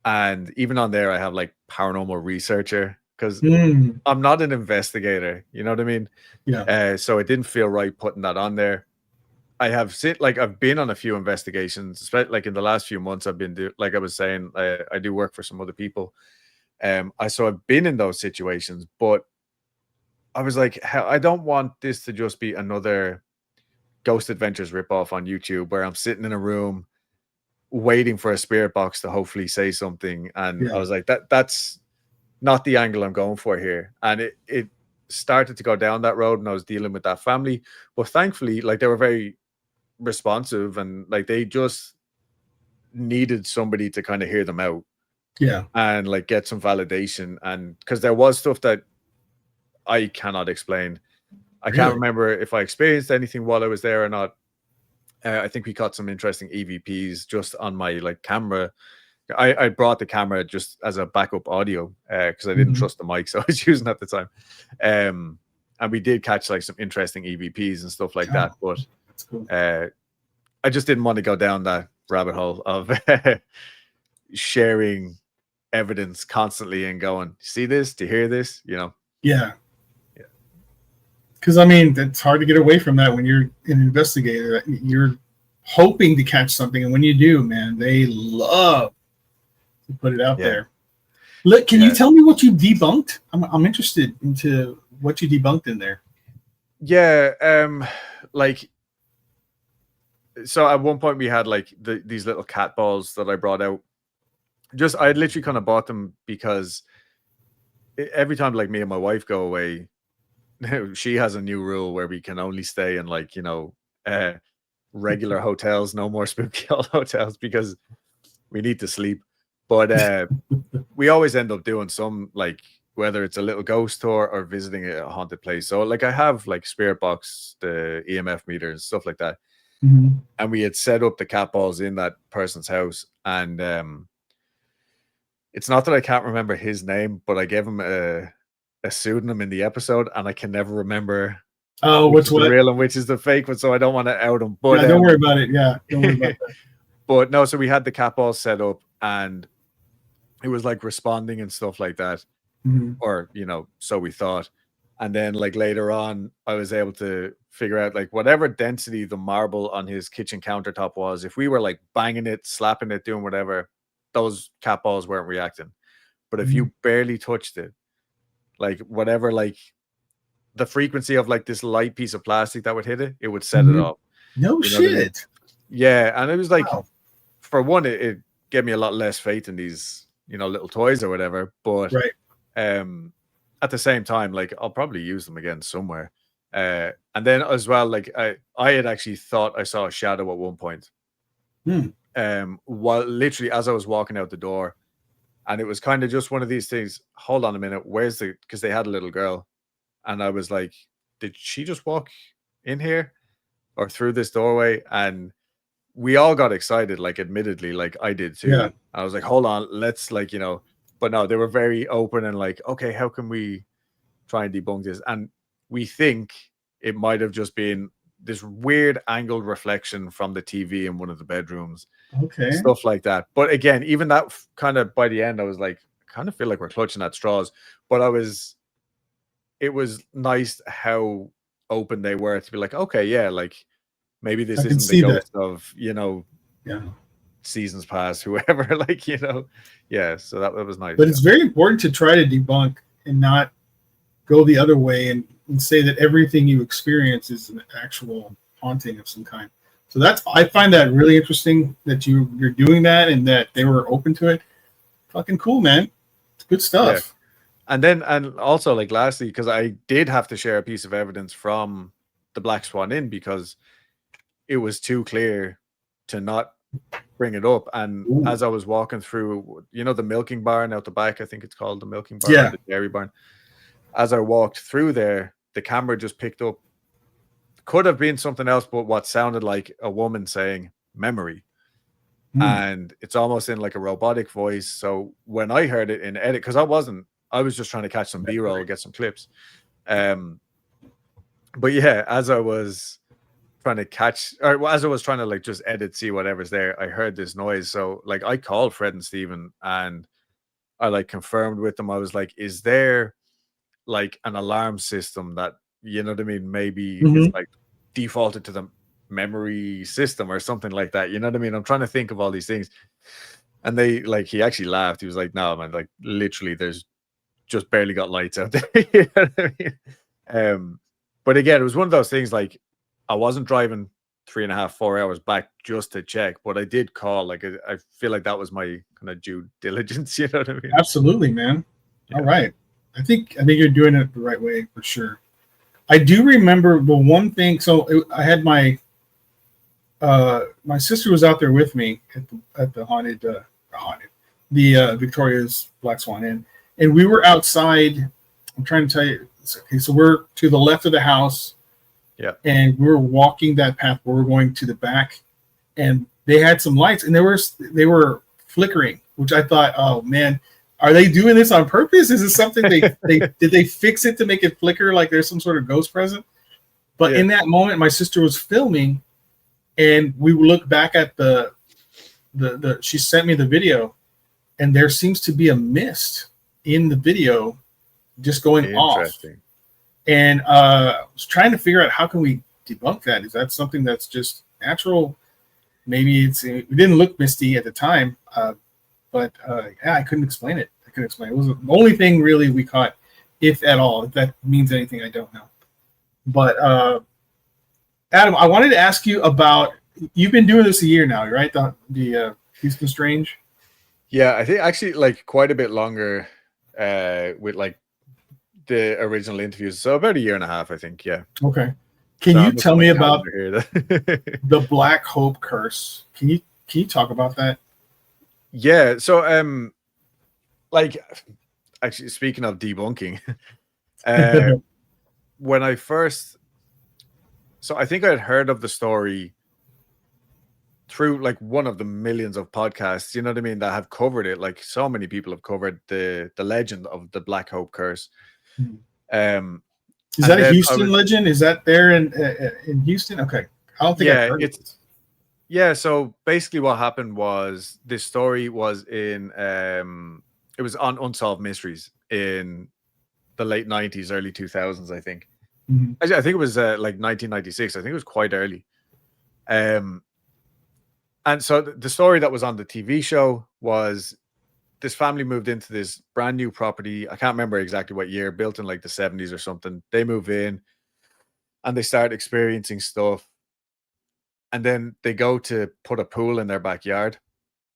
even on there, I have like paranormal researcher, because I'm not an investigator, you know what I mean? Yeah. So it didn't feel right putting that on there. I've been on a few investigations, especially like in the last few months. I've been like I was saying, I do work for some other people. I've been in those situations, but I was like, I don't want this to just be another Ghost Adventures ripoff on YouTube where I'm sitting in a room waiting for a spirit box to hopefully say something. And I was like, not the angle I'm going for here. And it started to go down that road, and I was dealing with that family. But thankfully, like, they were very responsive, and like they just needed somebody to kind of hear them out Yeah. and like get some validation. And because there was stuff that I cannot explain. I can't Really? remember if I experienced anything while I was there or not. I think we caught some interesting EVPs just on my like camera. I brought the camera just as a backup audio because I didn't Mhm. trust the mics I was using at the time. And we did catch like some interesting EVPs and stuff like that. But That's cool. I just didn't want to go down that rabbit hole of sharing evidence constantly and going, see this, to hear this, you know? Yeah. Yeah. Because I mean, it's hard to get away from that when you're an investigator. You're hoping to catch something, and when you do, man, they love to put it out Yeah. there. Look, can Yeah. you tell me what you debunked? I'm interested into what you debunked in there. Yeah, like, so at one point we had like these little cat balls that I brought out. Just I had literally kind of bought them because every time like me and my wife go away, she has a new rule where we can only stay in like, you know, regular hotels, no more spooky hotels, because we need to sleep. But we always end up doing some, like, whether it's a little ghost tour or visiting a haunted place. So like I have like spirit box, the EMF meters, stuff like that. Mhm. And we had set up the cat balls in that person's house. And it's not that I can't remember his name, but I gave him a pseudonym in the episode, and I can never remember Oh, which what's is the what? real and which is the fake one, so I don't want to out him. But Yeah, don't worry about it. Yeah, don't worry about that. but no, so we had the cat balls set up, and it was like responding and stuff like that. Mhm. Or, you know, so we thought. And then like later on, I was able to figure out like whatever density the marble on his kitchen countertop was, if we were like banging it, slapping it, doing whatever, those cat balls weren't reacting. But if you barely touched it, like whatever, like the frequency of like this light piece of plastic that would hit it, it would set it Mhm. off. No You know what I mean? shit. Yeah. And it was like, Wow. for one, it gave me a lot less faith in these, you know, little toys or whatever. But Right. at the same time, like I'll probably use them again somewhere. And then as well, like I had actually thought I saw a shadow at one point. Hmm. While literally as I was walking out the door, and it was kind of just one of these things. Hold on a minute, where's the? Because they had a little girl, and I was like, did she just walk in here or through this doorway? And we all got excited, like admittedly, like I did too. Yeah. I was like, hold on, let's like, you know, but no, they were very open and like, okay, how can we try and debunk this? And we think it might have just been this weird angled reflection from the TV in one of the bedrooms, Okay. stuff like that. But again, even that kind of by the end, I was like, I kind of feel like we're clutching at straws. But it was nice how open they were to be like, okay, yeah, like maybe this I can isn't the see that. ghost of, you know, Yeah. seasons past, whoever, like, you know, yeah. So that was nice. But it's very important to try to debunk and not go the other way and say that everything you experience is an actual haunting of some kind. So I find that really interesting that you're doing that and that they were open to it. Fucking cool, man. It's good stuff. Yeah. And also like lastly, because I did have to share a piece of evidence from the Black Swan Inn because it was too clear to not bring it up. And Ooh. as I was walking through, you know, the milking barn out the back, I think it's called the milking barn, Yeah. or the dairy barn. As I walked through there, the camera just picked up, could have been something else, but what sounded like a woman saying memory. And it's almost in like a robotic voice. So when I heard it in edit, because I was just trying to catch some B-roll, get some clips. But yeah, as I was trying to catch, or as I was trying to like just edit, see whatever's there, I heard this noise. So like I called Fred and Steven and I like confirmed with them. I was like, is there like an alarm system that, you know what I mean, maybe it's like defaulted to the memory system or something like that, you know what I mean? I'm trying to think of all these things. And they like, he actually laughed. He was like, no, man, like literally there's just barely got lights out there. You know what I mean? But again, it was one of those things like I wasn't driving 3.5, 4 hours back just to check, but I did call. Like I feel like that was my kind of due diligence, you know what I mean? Absolutely, man. All right. I think you're doing it the right way for sure. I do remember the one thing. So I had my sister was out there with me at the Victoria's Black Swan Inn, and we were outside. I'm trying to tell you. Okay, so we're to the left of the house. Yeah. And we were walking that path where we're going to the back, and they had some lights, and they were flickering, which I thought, oh man, are they doing this on purpose? Is this something did they fix it to make it flicker like there's some sort of ghost present? But in that moment, my sister was filming, and we looked back at the she sent me the video, and there seems to be a mist in the video just going off. And I was trying to figure out how can we debunk that. Is that something that's just natural? Maybe it didn't look misty at the time, but I couldn't explain it. It was the only thing really we caught, if at all. If that means anything, I don't know. But Adam, I wanted to ask you about. You've been doing this a year now, right? The Houston Strange. Yeah, I think actually like quite a bit longer with like the original interviews. So about a year and a half, I think. Yeah. Okay. Can you tell me about the Black Hope curse? Can you talk about that? Yeah. So like actually speaking of debunking, when I first, so I think I'd heard of the story through like one of the millions of podcasts, you know what I mean, that have covered it. Like so many people have covered the legend of the Black Hope curse. Is that a Houston legend? Is that there in Houston? Okay, I don't think I've heard it. Yeah. So basically, what happened was this story was in it was on Unsolved Mysteries in the late 90s, early 2000s, I think. Mm-hmm. Actually, I think it was like 1996. I think it was quite early. And so the story that was on the TV show was this family moved into this brand new property. I can't remember exactly what year, built in like the 70s or something. They move in and they start experiencing stuff. And then they go to put a pool in their backyard.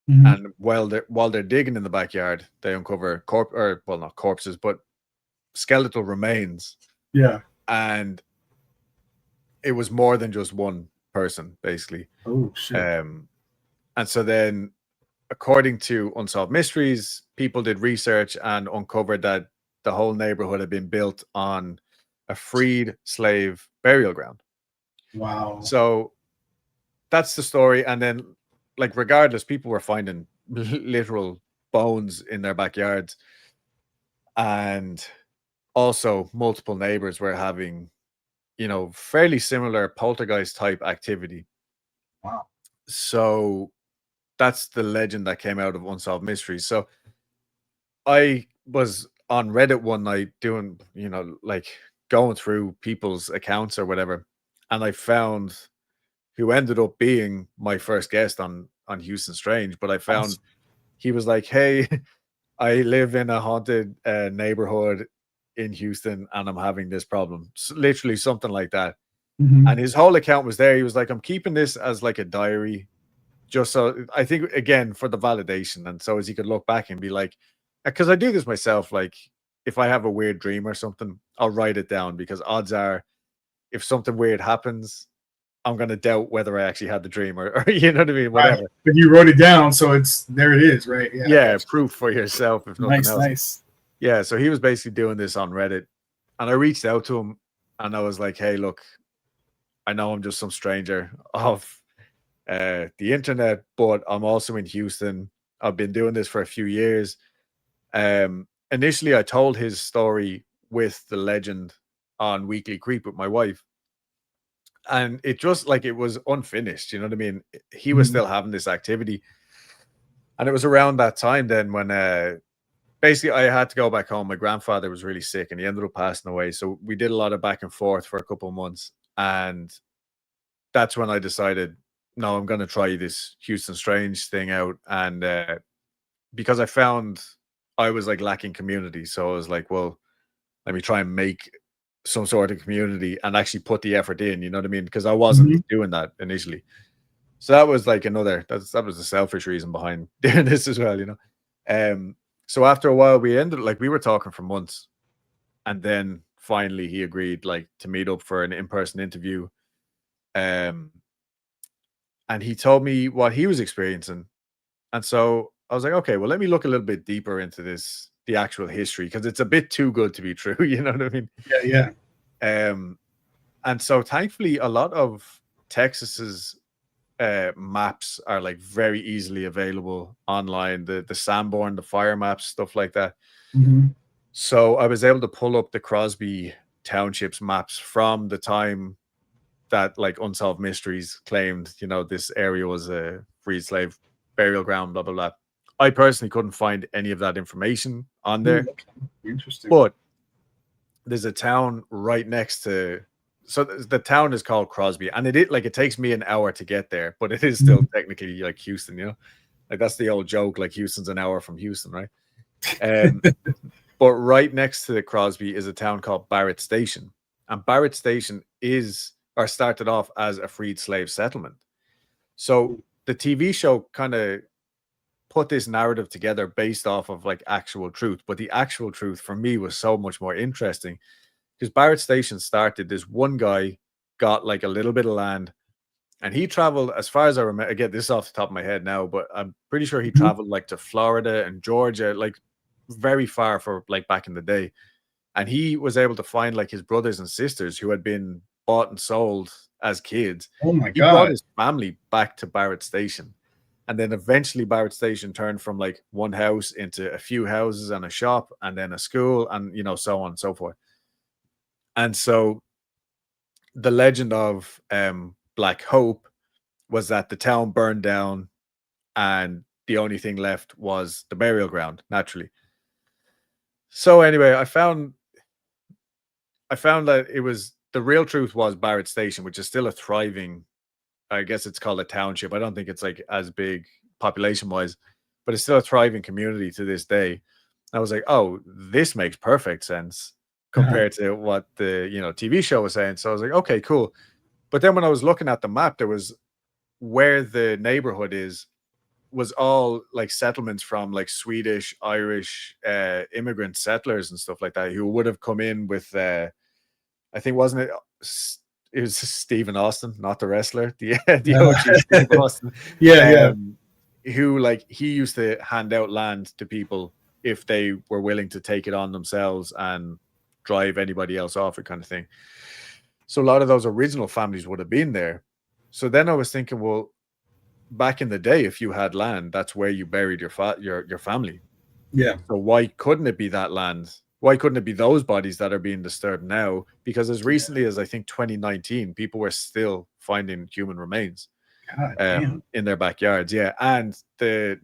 Mm-hmm. And while they're digging in the backyard, they uncover not corpses, but skeletal remains. Yeah. And it was more than just one person, basically. Oh shit. And so then, according to Unsolved Mysteries, people did research and uncovered that the whole neighborhood had been built on a freed slave burial ground. Wow. So that's the story. And then, like, regardless, people were finding literal bones in their backyards. And also multiple neighbors were having, fairly similar poltergeist type activity. Wow. So that's the legend that came out of Unsolved Mysteries. So I was on Reddit one night doing, like going through people's accounts or whatever. And I found who ended up being my first guest on Houston Strange. But I found he was like, hey, I live in a haunted neighborhood in Houston and I'm having this problem. Literally something like that. Mm-hmm. And his whole account was there. He was like, I'm keeping this as like a diary. Just so I think, again, for the validation. And so as he could look back and be like, because I do this myself, like if I have a weird dream or something, I'll write it down because odds are if something weird happens, I'm going to doubt whether I actually had the dream or you know what I mean? Whatever. Right. But you wrote it down. So there it is, right? Yeah. Proof for yourself. If nothing else. Nice. Yeah. So he was basically doing this on Reddit and I reached out to him and I was like, hey, look, I know I'm just some stranger off the internet, but I'm also in Houston. I've been doing this for a few years. Initially, I told his story with the legend on Weekly Creep with my wife. And it just like it was unfinished. You know what I mean? He was still having this activity. And it was around that time then when basically I had to go back home. My grandfather was really sick and he ended up passing away. So we did a lot of back and forth for a couple of months. And that's when I decided, no, I'm going to try this Houston Strange thing out. And because I found I was like lacking community. So I was like, well, let me try and make some sort of community and actually put the effort in, you know what I mean? Because I wasn't doing that initially. So that was like that was the selfish reason behind doing this as well, So after a while, we were talking for months, and then finally he agreed like to meet up for an in-person interview. Um, and he told me what he was experiencing, and so I was like, okay, well, let me look a little bit deeper into the actual history, because it's a bit too good to be true. You know what I mean? Yeah. Um, and so thankfully, a lot of Texas's maps are like very easily available online. The Sanborn, the fire maps, stuff like that. Mhm. So I was able to pull up the Crosby Townships maps from the time that like Unsolved Mysteries claimed, this area was a freed slave burial ground, blah blah blah. I personally couldn't find any of that information on there, Okay. Interesting. but there's a town right next to. So the town is called Crosby, and it takes me an hour to get there, but it is still technically like Houston, like that's the old joke, like Houston's an hour from Houston, right? Um, but right next to the Crosby is a town called Barrett Station, and Barrett Station started off as a freed slave settlement. So the TV show kind of put this narrative together based off of like actual truth, but the actual truth for me was so much more interesting, because Barrett Station started, this one guy got like a little bit of land, and he traveled, as far as I remember, again, this is off the top of my head now, but I'm pretty sure he traveled like to Florida and Georgia, like very far for like back in the day. And he was able to find like his brothers and sisters who had been bought and sold as kids. Oh my He brought God. his family back to Barrett Station. And then eventually Barrett Station turned from like one house into a few houses and a shop and then a school and, so on and so forth. And so the legend of Black Hope was that the town burned down and the only thing left was the burial ground, naturally. So anyway, I found that it was, the real truth was Barrett Station, which is still a thriving, I guess it's called a township. I don't think it's like as big population wise, but it's still a thriving community to this day. I was like, oh, this makes perfect sense compared to what the TV show was saying. So I was like, okay, cool. But then when I was looking at the map, there was, where the neighborhood was all like settlements from like Swedish, Irish immigrant settlers and stuff like that, who would have come in with I think, wasn't it? It was Stephen Austin, not the wrestler, the OG Steve Austin. Yeah. Who, like, he used to hand out land to people if they were willing to take it on themselves and drive anybody else off it, kind of thing. So a lot of those original families would have been there. So then I was thinking, well, back in the day, if you had land, that's where you buried your family. Yeah. So why couldn't it be that land? Why couldn't it be those bodies that are being disturbed now? Because as recently as I think 2019, people were still finding human remains God damn. in their backyards. Yeah, and the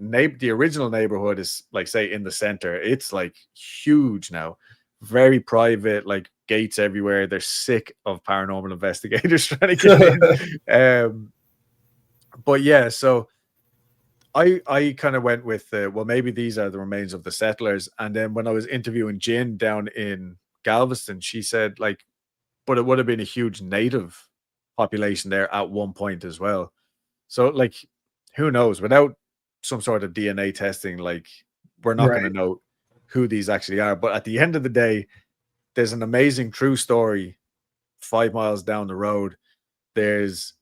original neighborhood is, like, say, in the center. It's like huge now, very private, like gates everywhere. They're sick of paranormal investigators trying to get in. But yeah, so I kind of went with well, maybe these are the remains of the settlers. And then when I was interviewing Jen down in Galveston, she said, like, but it would have been a huge native population there at one point as well. So, like, who knows? Without some sort of DNA testing, like, we're not going to know who these actually are. But at the end of the day, there's an amazing true story 5 miles down the road. There's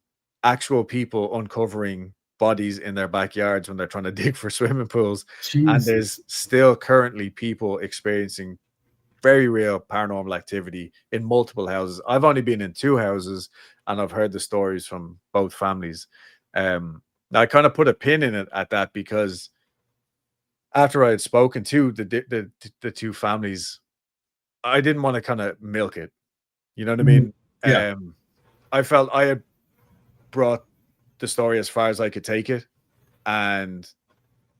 actual people uncovering bodies in their backyards when they're trying to dig for swimming pools. Jesus. And there's still currently people experiencing very real paranormal activity in multiple houses. I've only been in 2 houses and I've heard the stories from both families. Now I kind of put a pin in it at that, because after I had spoken to the 2 families, I didn't want to kind of milk it. You know what I mean? Yeah. I felt I had brought the story as far as I could take it, and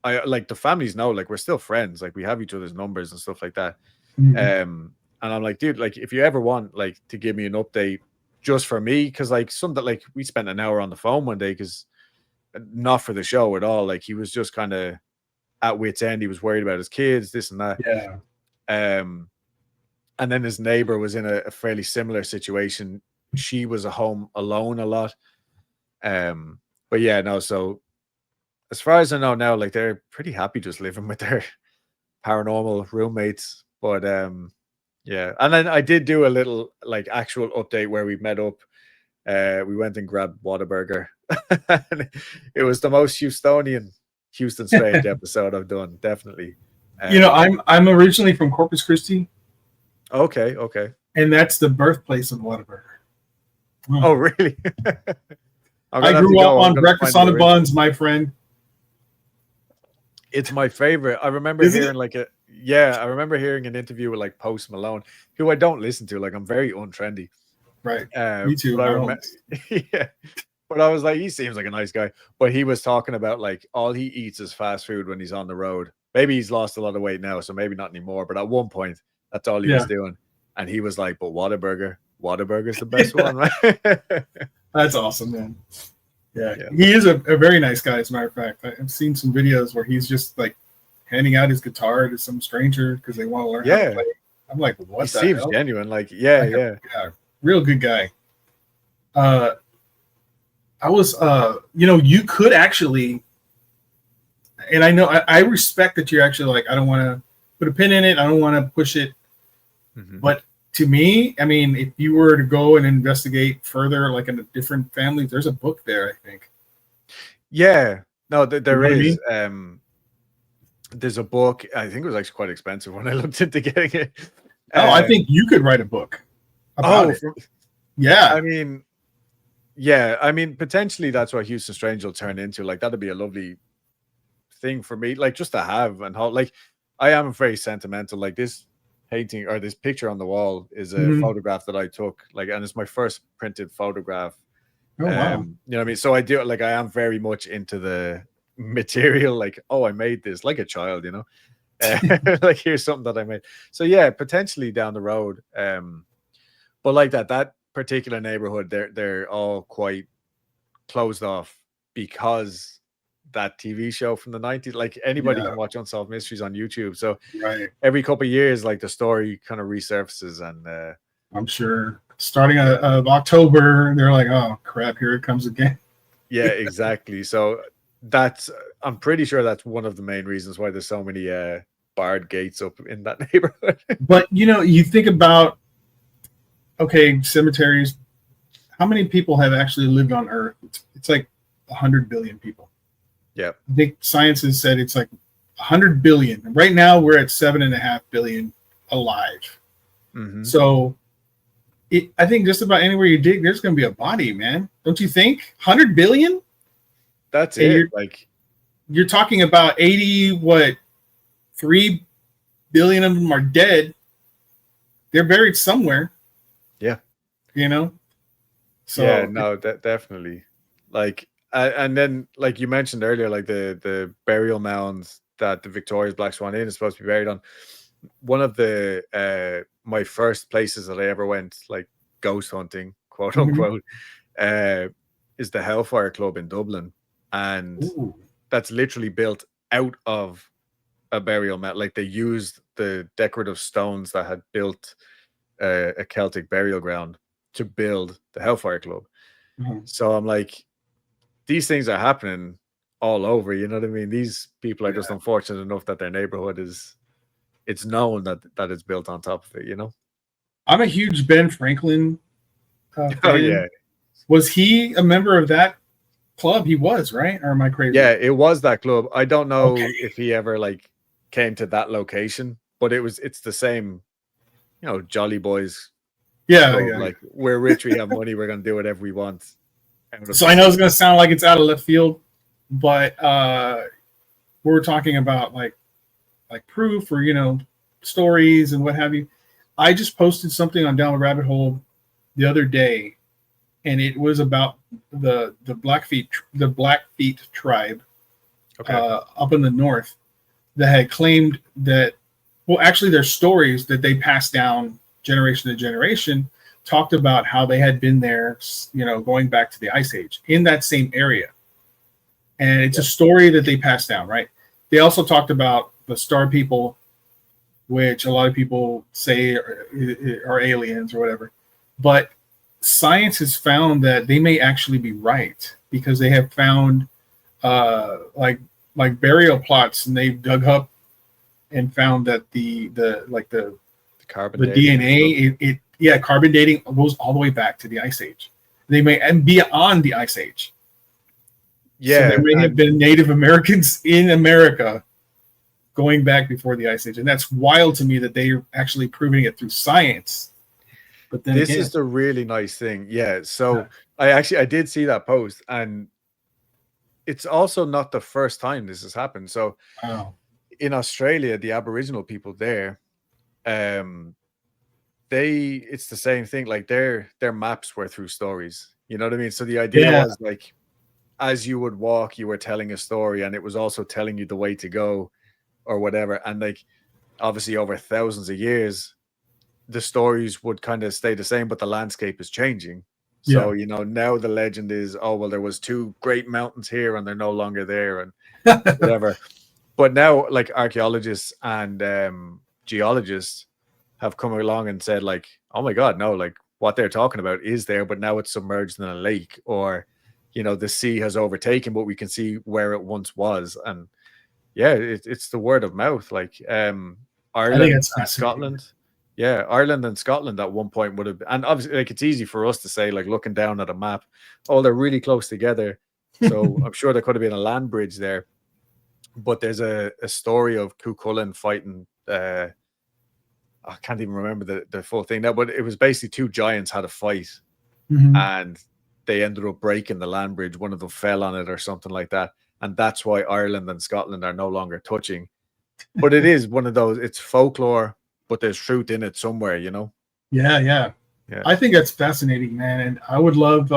I, like, the families know, like, we're still friends, like, we have each other's numbers and stuff like that. And I'm like, dude, like, if you ever want, like, to give me an update just for me, because, like, something, like, we spent an hour on the phone one day, because not for the show at all, like, he was just kind of at wit's end. He was worried about his kids, this and that. Yeah. And then his neighbor was in a fairly similar situation. She was at home alone a lot. But yeah, no, so as far as I know now, like, they're pretty happy just living with their paranormal roommates. But yeah, and then I did do a little like actual update where we met up. We went and grabbed Whataburger. It was the most Houstonian Houston Strange episode I've done, definitely. I'm originally from Corpus Christi. Okay. And that's the birthplace of Whataburger. Oh, really? I grew up on breakfast on the buns, my friend. It's my favorite. I remember hearing I remember hearing an interview with like Post Malone, who I don't listen to. Like, I'm very untrendy. Right. Me too. Yeah. But I was like, he seems like a nice guy. But he was talking about like all he eats is fast food when he's on the road. Maybe he's lost a lot of weight now, so maybe not anymore. But at one point, that's all he was doing. And he was like, but Whataburger's the best one, right? That's awesome, man. Yeah. He is a very nice guy, as a matter of fact. I've seen some videos where he's just like handing out his guitar to some stranger because they want to learn how to play. I'm like, what the hell? He seems genuine. Like, yeah. Real good guy. I was, you could actually, and I know I respect that you're actually like, I don't want to put a pin in it. I don't want to push it. Mm-hmm. But to me, I mean, if you were to go and investigate further, like in a different family, there's a book there, I think. Yeah, no, there is. I mean? There's a book. I think it was actually quite expensive when I looked into getting it. I think you could write a book about it. Yeah. I mean, potentially that's what Houston Strange will turn into. Like, that'd be a lovely thing for me, like just to have and how. Like, I am very sentimental. Like, this painting or this picture on the wall is a photograph that I took. Like, and it's my first printed photograph. Oh wow! You know what I mean? So I do like I am very much into the material. Like, oh, I made this like a child. You know, like here's something that I made. So yeah, potentially down the road. But like that particular neighborhood, they're all quite closed off because that TV show from the 90s, like anybody can watch Unsolved Mysteries on YouTube. So every couple of years, like the story kind of resurfaces, and I'm sure starting of October, they're like, oh crap, here it comes again. Yeah, exactly. So I'm pretty sure that's one of the main reasons why there's so many barred gates up in that neighborhood. But you think about, okay, cemeteries, how many people have actually lived on Earth? It's like 100 billion people. Yeah. I think science has said it's like 100 billion. Right now we're at 7.5 billion alive. Mm-hmm. So I think just about anywhere you dig, there's going to be a body, man. Don't you think? 100 billion? That's it. You're talking about 3 billion of them are dead. They're buried somewhere. Yeah. So yeah, no, definitely. Like, and then like you mentioned earlier, like the burial mounds that the Victoria's Black Swan Inn is supposed to be buried on. One of the my first places that I ever went, like ghost hunting, quote unquote, is the Hellfire Club in Dublin, and that's literally built out of a burial mound. Like, they used the decorative stones that had built a Celtic burial ground to build the Hellfire Club. So I'm like, these things are happening all over, you know what I mean? These people are just unfortunate enough that their neighborhood it's known that it's built on top of it, I'm a huge Ben Franklin fan. Oh yeah. Was he a member of that club? He was, right? Or am I crazy? Yeah, it was that club. I don't know if he ever like came to that location, but it's the same, Jolly Boys. Yeah. Like, we're rich, we have money, we're gonna do whatever we want. So I know it's gonna sound like it's out of left field, but we're talking about like proof or stories and what have you. I just posted something on Down the Rabbit Hole the other day, and it was about the Blackfeet tribe up in the north that had claimed that, well, actually their stories that they passed down generation to generation talked about how they had been there, going back to the Ice Age in that same area. And it's a story that they passed down, right? They also talked about the Star People, which a lot of people say are aliens or whatever. But science has found that they may actually be right, because they have found like burial plots, and they've dug up and found that the carbon the dating DNA, carbon dating goes all the way back to the Ice Age. They may and beyond the Ice Age. Yeah, so there may have been Native Americans in America going back before the Ice Age, and that's wild to me that they're actually proving it through science. But then this again, is the really nice thing. Yeah, so I did see that post, and it's also not the first time this has happened. So in Australia, the Aboriginal people there, it's the same thing. Like their maps were through stories. You know what I mean? So the idea was like, as you would walk, you were telling a story, and it was also telling you the way to go or whatever. And like, obviously over thousands of years, the stories would kind of stay the same, but the landscape is changing. So, you know, now the legend is, oh, well, there was two great mountains here and they're no longer there and whatever. But now, like, archaeologists and geologists have come along and said, like, oh my God, no, like what they're talking about is there, but now it's submerged in a lake, or, you know, the sea has overtaken, but we can see where it once was. And yeah, it's the word of mouth. Like Ireland and Scotland. Yeah, Ireland and Scotland at one point would have, and obviously, like, it's easy for us to say, like, looking down at a map, oh, they're really close together. So I'm sure there could have been a land bridge there. But there's a story of Cuchulainn fighting, I can't even remember the full thing now, but it was basically two giants had a fight, and they ended up breaking the land bridge. One of them fell on it or something like that. And that's why Ireland and Scotland are no longer touching. But it is one of those, it's folklore, but there's truth in it somewhere, you know? Yeah. I think that's fascinating, man. And I would love,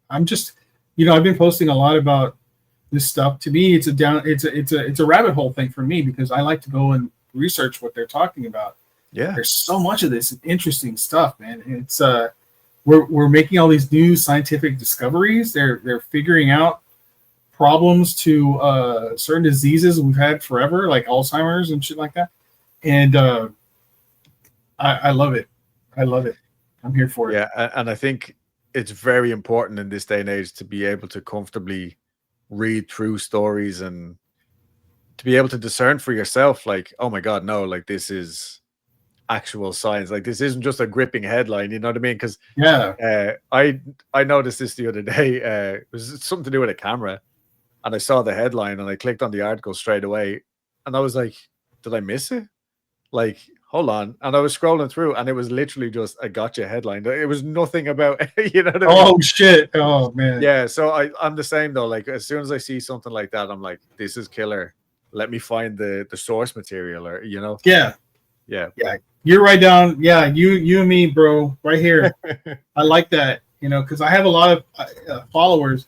I'm just, you know, I've been posting a lot about this stuff. To me, it's a rabbit hole thing for me, because I like to go and research what they're talking about. Yeah. There's so much of this interesting stuff, man. It's, we're making all these new scientific discoveries. They're figuring out problems to certain diseases we've had forever, like Alzheimer's and shit like that. And I love it. I love it. I'm here for it. Yeah, and I think it's very important in this day and age to be able to comfortably read through stories and to be able to discern for yourself, like, oh my God, no, like this is actual science. Like this isn't just a gripping headline, you know what I mean? Because I noticed this the other day. It was something to do with a camera, and I saw the headline and I clicked on the article straight away, and I was like, did I miss it? Like, hold on. And I was scrolling through, and it was literally just a gotcha headline. It was nothing about, you know what I mean? Oh, shit. Oh, man. Yeah. So I'm the same, though. Like, as soon as I see something like that, I'm like, this is killer. Let me find the source material, or, you know? Yeah. You're right down. Yeah. You and me, bro, right here. I like that, you know, because I have a lot of followers,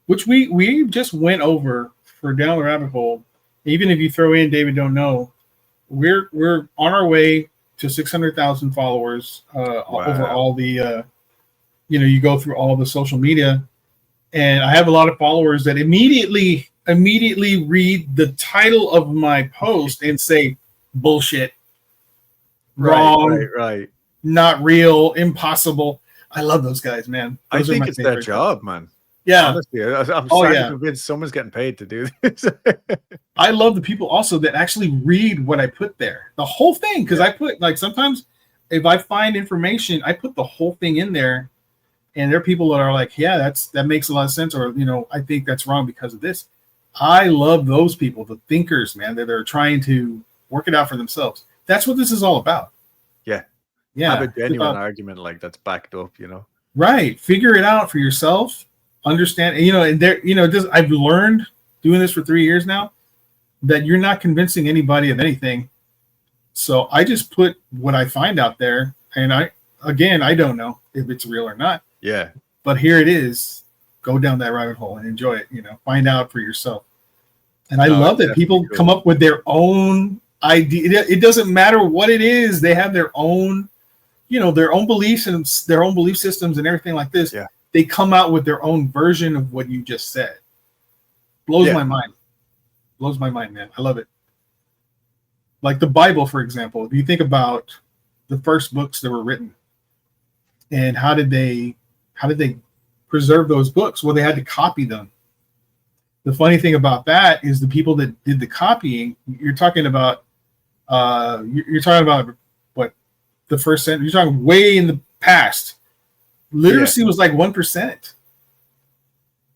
which we just went over for Down the Rabbit Hole. Even if you throw in Dayvid Don't Know, we're on our way to 600,000 followers over all the you know, you go through all the social media, and I have a lot of followers that immediately read the title of my post and say bullshit, wrong, right, not real, impossible. I love those guys, man. I think it's their job, man. Yeah. Honestly, I'm starting to convince someone's getting paid to do this. I love the people also that actually read what I put there, the whole thing. Because I put, like, sometimes if I find information, I put the whole thing in there, and there are people that are like, yeah, that makes a lot of sense, or, you know, I think that's wrong because of this. I love those people, the thinkers, man, that are trying to work it out for themselves. That's what this is all about. Yeah. Have a genuine argument, like, that's backed up, you know? Right. Figure it out for yourself. Understand, you know, and there, you know, I've learned doing this for 3 years now that you're not convincing anybody of anything. So I just put what I find out there, and I don't know if it's real or not. Yeah. But here it is. Go down that rabbit hole and enjoy it, you know, find out for yourself. And I love that people come up with their own idea. It doesn't matter what it is. They have their own, you know, their own beliefs and their own belief systems and everything like this. Yeah. They come out with their own version of what you just said. Blows my mind. Blows my mind, man. I love it. Like the Bible, for example. If you think about the first books that were written, and how did they preserve those books? Well, they had to copy them. the funny thing about that is the people that did the copying. You're talking about what the first century. You're talking way in the past. Literacy was like 1%.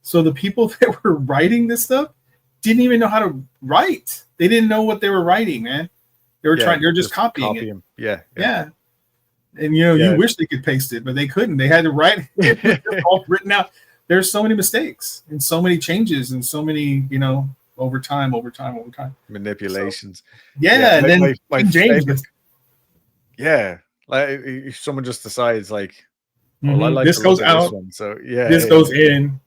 So the people that were writing this stuff didn't even know how to write. They didn't know what they were writing, man. They were trying. They're just copying it. Yeah. And you wish they could paste it, but they couldn't. They had to write it all written out. There's so many mistakes and so many changes and so many, over time. Manipulations. So, and then my James. Like if someone just decides like, I like this goes out. This one, so this goes in.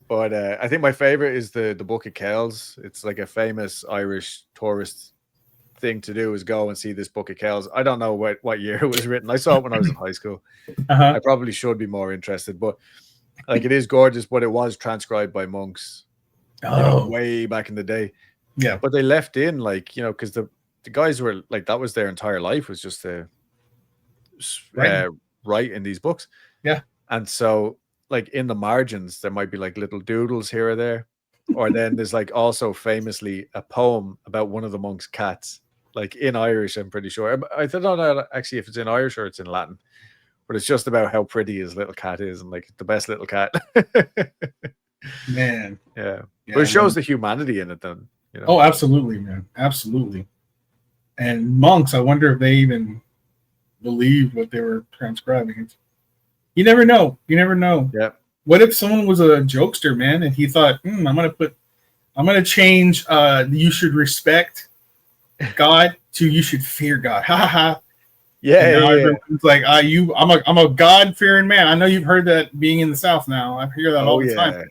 But I think my favorite is the Book of Kells. It's like a famous Irish tourist thing to do is go and see this Book of Kells. I don't know what year it was written. I saw it when I was in high school. I probably should be more interested, but like it is gorgeous. But it was transcribed by monks way back in the day. Yeah, but they left in like because the guys were like that was their entire life was just to write in these books. Yeah, and so. Like in the margins, there might be like little doodles here or there, or then there's like also famously a poem about one of the monks' cats, like in Irish. I'm pretty sure. I don't know actually if it's in Irish or it's in Latin, but it's just about how pretty his little cat is and like the best little cat. Man, yeah, but it shows the humanity in it. Then Oh, absolutely, man, absolutely. And monks, I wonder if they even believed what they were transcribing. You never know. Yeah. What if someone was a jokester, man, and he thought, I'm gonna change you should respect God to you should fear God. Ha ha ha. Yeah. It's like I'm a God fearing man. I know you've heard that being in the South now. I hear that all the time.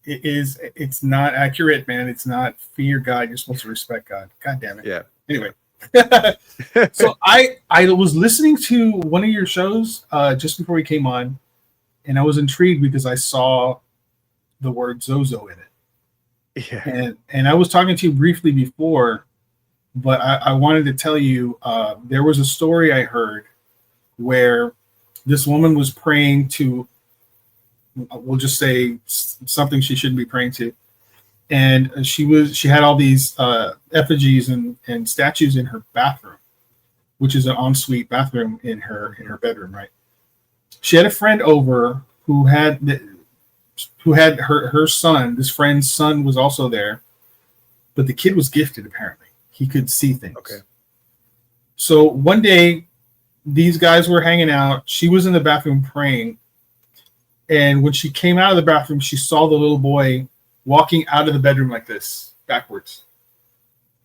It's not accurate, man. It's not fear God. You're supposed to respect God. God damn it. Yeah. Anyway. So I was listening to one of your shows just before we came on, and I was intrigued because I saw the word Zozo in it. Yeah. And I was talking to you briefly before, but I wanted to tell you there was a story I heard where this woman was praying to, we'll just say something she shouldn't be praying to. And she had all these effigies and statues in her bathroom, which is an ensuite bathroom in her bedroom, right? She had a friend over who had her son. This friend's son was also there, but the kid was gifted. Apparently, he could see things. Okay. So one day, these guys were hanging out. She was in the bathroom praying, and when she came out of the bathroom, she saw the little boy walking out of the bedroom like this, backwards.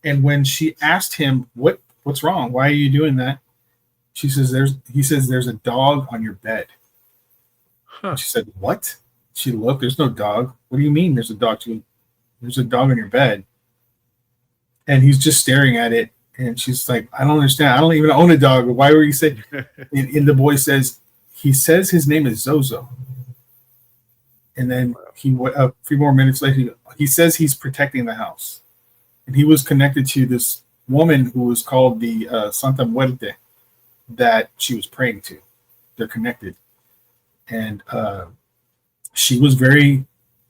And when she asked him, what's wrong? Why are you doing that? He says, there's a dog on your bed. Huh. She said, what? She looked, there's no dog. What do you mean there's a dog? There's a dog on your bed. And he's just staring at it. And she's like, I don't understand. I don't even own a dog. Why were you saying? And the boy says, he says his name is Zozo. And then a few more minutes later, he says he's protecting the house. And he was connected to this woman who was called the Santa Muerte that she was praying to. They're connected. And she was very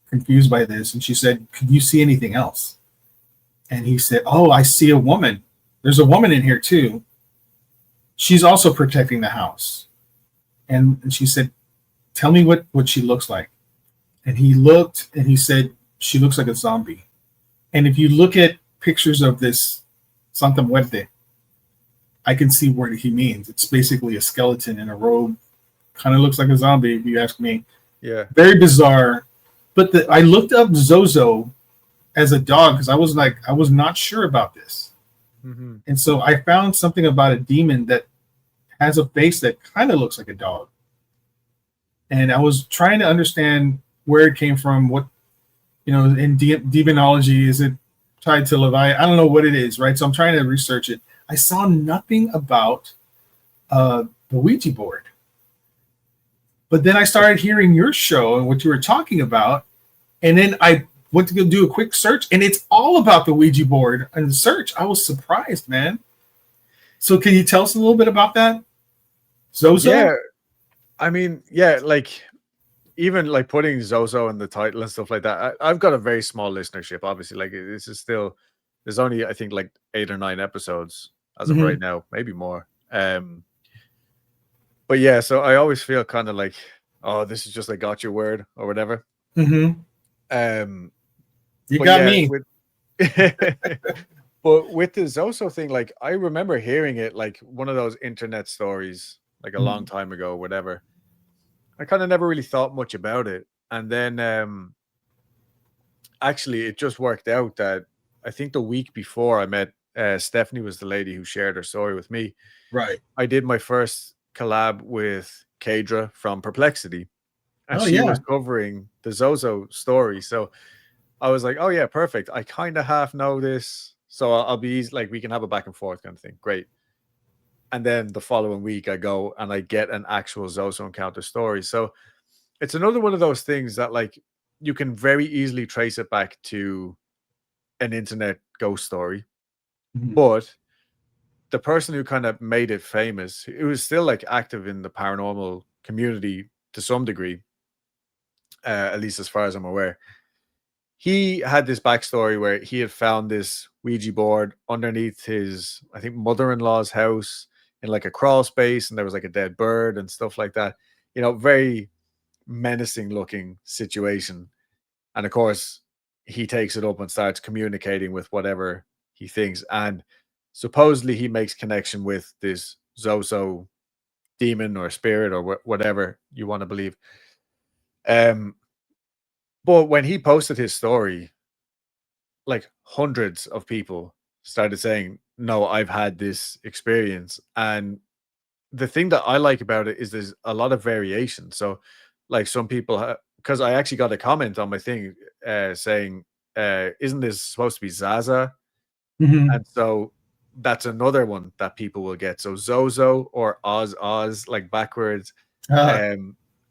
confused by this. And she said, could you see anything else? And he said, oh, I see a woman. There's a woman in here too. She's also protecting the house. And she said, tell me what she looks like. And he looked and he said, she looks like a zombie. And if you look at pictures of this Santa Muerte, I can see what he means. It's basically a skeleton in a robe. Kind of looks like a zombie, if you ask me. Yeah. Very bizarre. But I looked up Zozo as a dog because I was not sure about this. Mm-hmm. And so I found something about a demon that has a face that kind of looks like a dog. And I was trying to understand where it came from, what, in demonology, is it tied to Levi? I don't know what it is, right? So I'm trying to research it. I saw nothing about the Ouija board. But then I started hearing your show and what you were talking about. And then I went to go do a quick search, and it's all about the Ouija board and the search. I was surprised, man. So can you tell us a little bit about that? Zozo? Yeah. I mean, yeah, like even like putting Zozo in the title and stuff like that, I've got a very small listenership, obviously. Like this is still, there's only I think like 8 or 9 episodes as of right now, maybe more. But yeah, so I always feel kind of like, oh, this is just like got your word or whatever. You But got yeah, me. but with the Zoso thing, like I remember hearing it like one of those internet stories like a long time ago, whatever. I kind of never really thought much about it. And then actually it just worked out that I think the week before I met Stephanie was the lady who shared her story with me. Right. I did my first collab with Kadra from Perplexity, and Oh, she yeah. was covering the Zozo story. So I was like, oh yeah, perfect. I kind of half know this. So I'll be easy, like we can have a back and forth kind of thing. Great. And then the following week I go and I get an actual Zozo encounter story. So it's another one of those things that like you can very easily trace it back to an internet ghost story. But the person who kind of made it famous, it was still like active in the paranormal community to some degree, at least as far as I'm aware. He had this backstory where he had found this Ouija board underneath his, I think, mother-in-law's house in like a crawl space, and there was like a dead bird and stuff like that. You know, very menacing looking situation. And of course, he takes it up and starts communicating with whatever he thinks. And supposedly he makes connection with this Zoso demon or spirit or whatever you want to believe. But when he posted his story, like hundreds of people started saying, no, I've had this experience. And the thing that I like about it is there's a lot of variation. So, like some people, because I actually got a comment on my thing saying, isn't this supposed to be Zaza? And so that's another one that people will get. So Zozo or Oz, like backwards,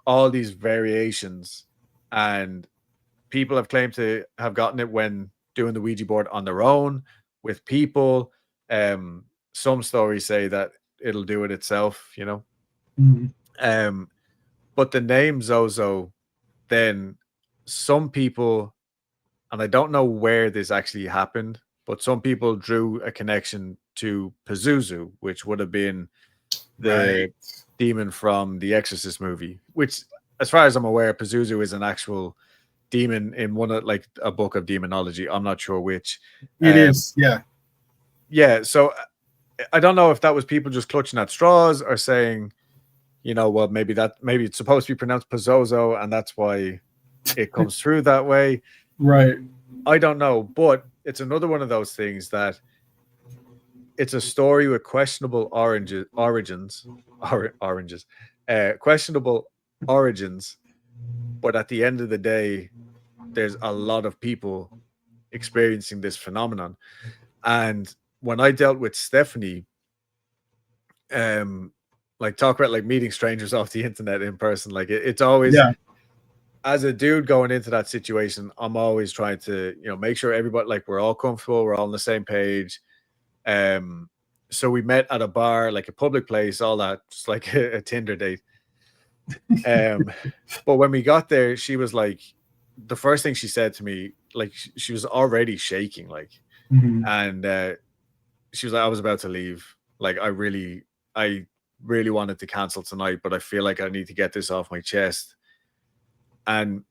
all these variations. And people have claimed to have gotten it when doing the Ouija board on their own with people. Some stories say that it'll do it itself, you know. But the name Zozo, then some people, and I don't know where this actually happened, but some people drew a connection to Pazuzu, which would have been the demon from the Exorcist movie, which, as far as I'm aware, Pazuzu is an actual demon in one of like a book of demonology. I'm not sure which. It is, yeah. Yeah, so I don't know if that was people just clutching at straws or saying, you know, well, maybe it's supposed to be pronounced Pazozo and that's why it comes through that way. Right. I don't know, but it's another one of those things that it's a story with questionable questionable origins, but at the end of the day, there's a lot of people experiencing this phenomenon. And when I dealt with Stephanie, like talk about like meeting strangers off the internet in person, like it's always, as a dude going into that situation, I'm always trying to, you know, make sure everybody, like we're all comfortable, we're all on the same page. So we met at a bar, like a public place, all that, just like a Tinder date. But when we got there, she was like, the first thing she said to me, like she was already shaking, like, and she was like, I was about to leave. Like, I really wanted to cancel tonight, but I feel like I need to get this off my chest. And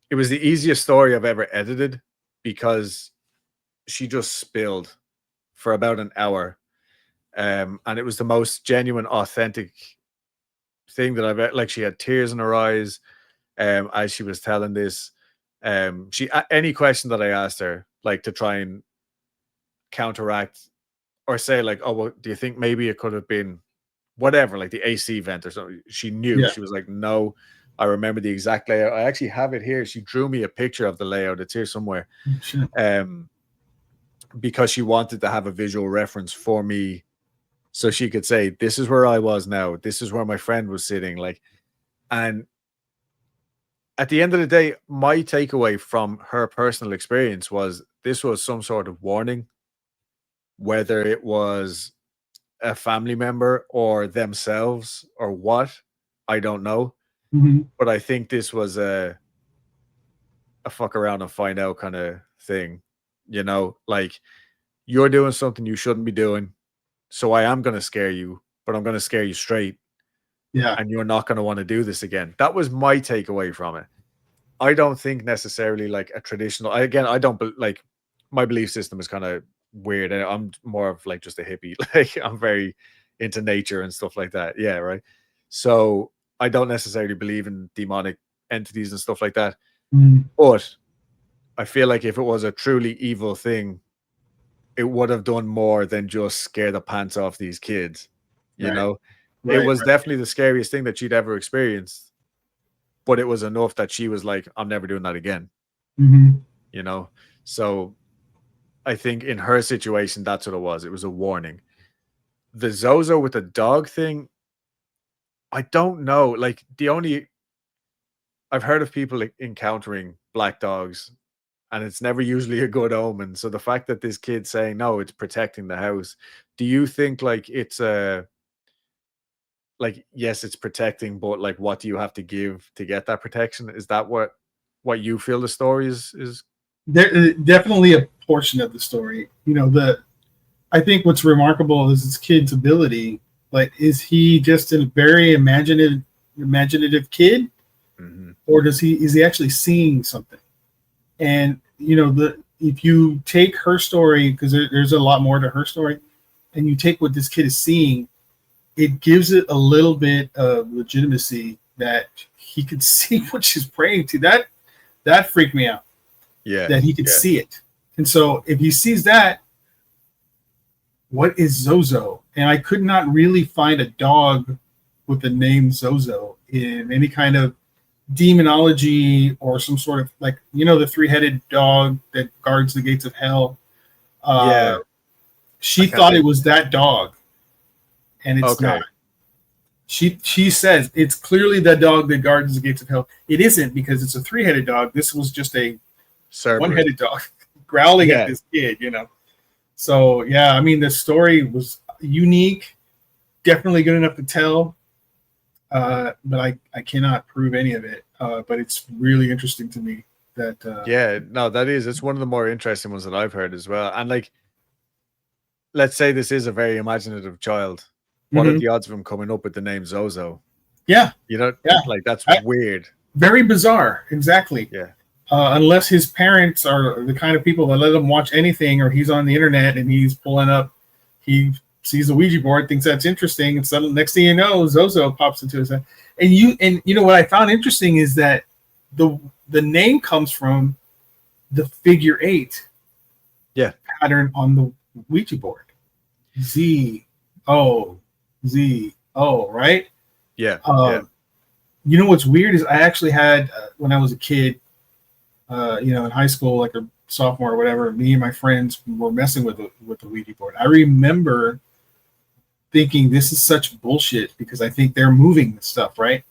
it was the easiest story I've ever edited because she just spilled for about an hour. And it was the most genuine, authentic thing that I've like. She had tears in her eyes as she was telling this. She any question that I asked her, like to try and counteract or say like, oh, well, do you think maybe it could have been whatever, like the AC vent or something? She knew. She was like, no, I remember the exact layout. I actually have it here. She drew me a picture of the layout. It's here somewhere. Because she wanted to have a visual reference for me so she could say, this is where I was now. This is where my friend was sitting. Like, and at the end of the day, my takeaway from her personal experience was this was some sort of warning, whether it was a family member or themselves or what, I don't know. But I think this was a fuck around and find out kind of thing, like you're doing something you shouldn't be doing. So I am going to scare you, but I'm going to scare you straight. Yeah. And you're not going to want to do this again. That was my takeaway from it. I don't think necessarily like a traditional, again, I don't like my belief system is kind of weird. And I'm more of like just a hippie. Like I'm very into nature and stuff like that. Yeah. Right. So I don't necessarily believe in demonic entities and stuff like that. But I feel like if it was a truly evil thing, it would have done more than just scare the pants off these kids. You know, it was definitely the scariest thing that she'd ever experienced, but it was enough that she was like, I'm never doing that again. So I think in her situation, that's what it was. It was a warning. The Zozo with the dog thing, I don't know. Like I've heard of people encountering black dogs, and it's never usually a good omen. So the fact that this kid's saying, no, it's protecting the house. Do you think like it's yes, it's protecting, but like, what do you have to give to get that protection? Is that what you feel the story is? There definitely a portion of the story. I think what's remarkable is this kid's ability. Like, is he just a very imaginative kid, or is he actually seeing something? And if you take her story, because there's a lot more to her story, and you take what this kid is seeing, it gives it a little bit of legitimacy that he could see what she's praying to. That freaked me out. Yeah, that he could see it. And so if he sees that, what is Zozo? And I could not really find a dog with the name Zozo in any kind of demonology or some sort of like, the three-headed dog that guards the gates of hell. She thought it was that dog, and it's not. She says it's clearly the dog that guards the gates of hell. It isn't, because it's a three-headed dog. This was just a one-headed dog growling at this kid, So yeah, I mean, the story was unique, definitely good enough to tell, but I cannot prove any of it. But it's really interesting to me that. It's one of the more interesting ones that I've heard as well. And like, let's say this is a very imaginative child. What are the odds of him coming up with the name Zozo? Yeah, like that's weird. Very bizarre. Exactly. Yeah. Unless his parents are the kind of people that let him watch anything, or he's on the internet and he's pulling up, he sees a Ouija board, thinks that's interesting, and suddenly next thing you know, Zozo pops into his head. And what I found interesting is that the name comes from the figure 8 pattern on the Ouija board. Z-O, Z-O, right? Yeah. You know what's weird is I actually had, when I was a kid, in high school, like a sophomore or whatever, me and my friends were messing with the Ouija board. I remember thinking, this is such bullshit, because I think they're moving the stuff, right?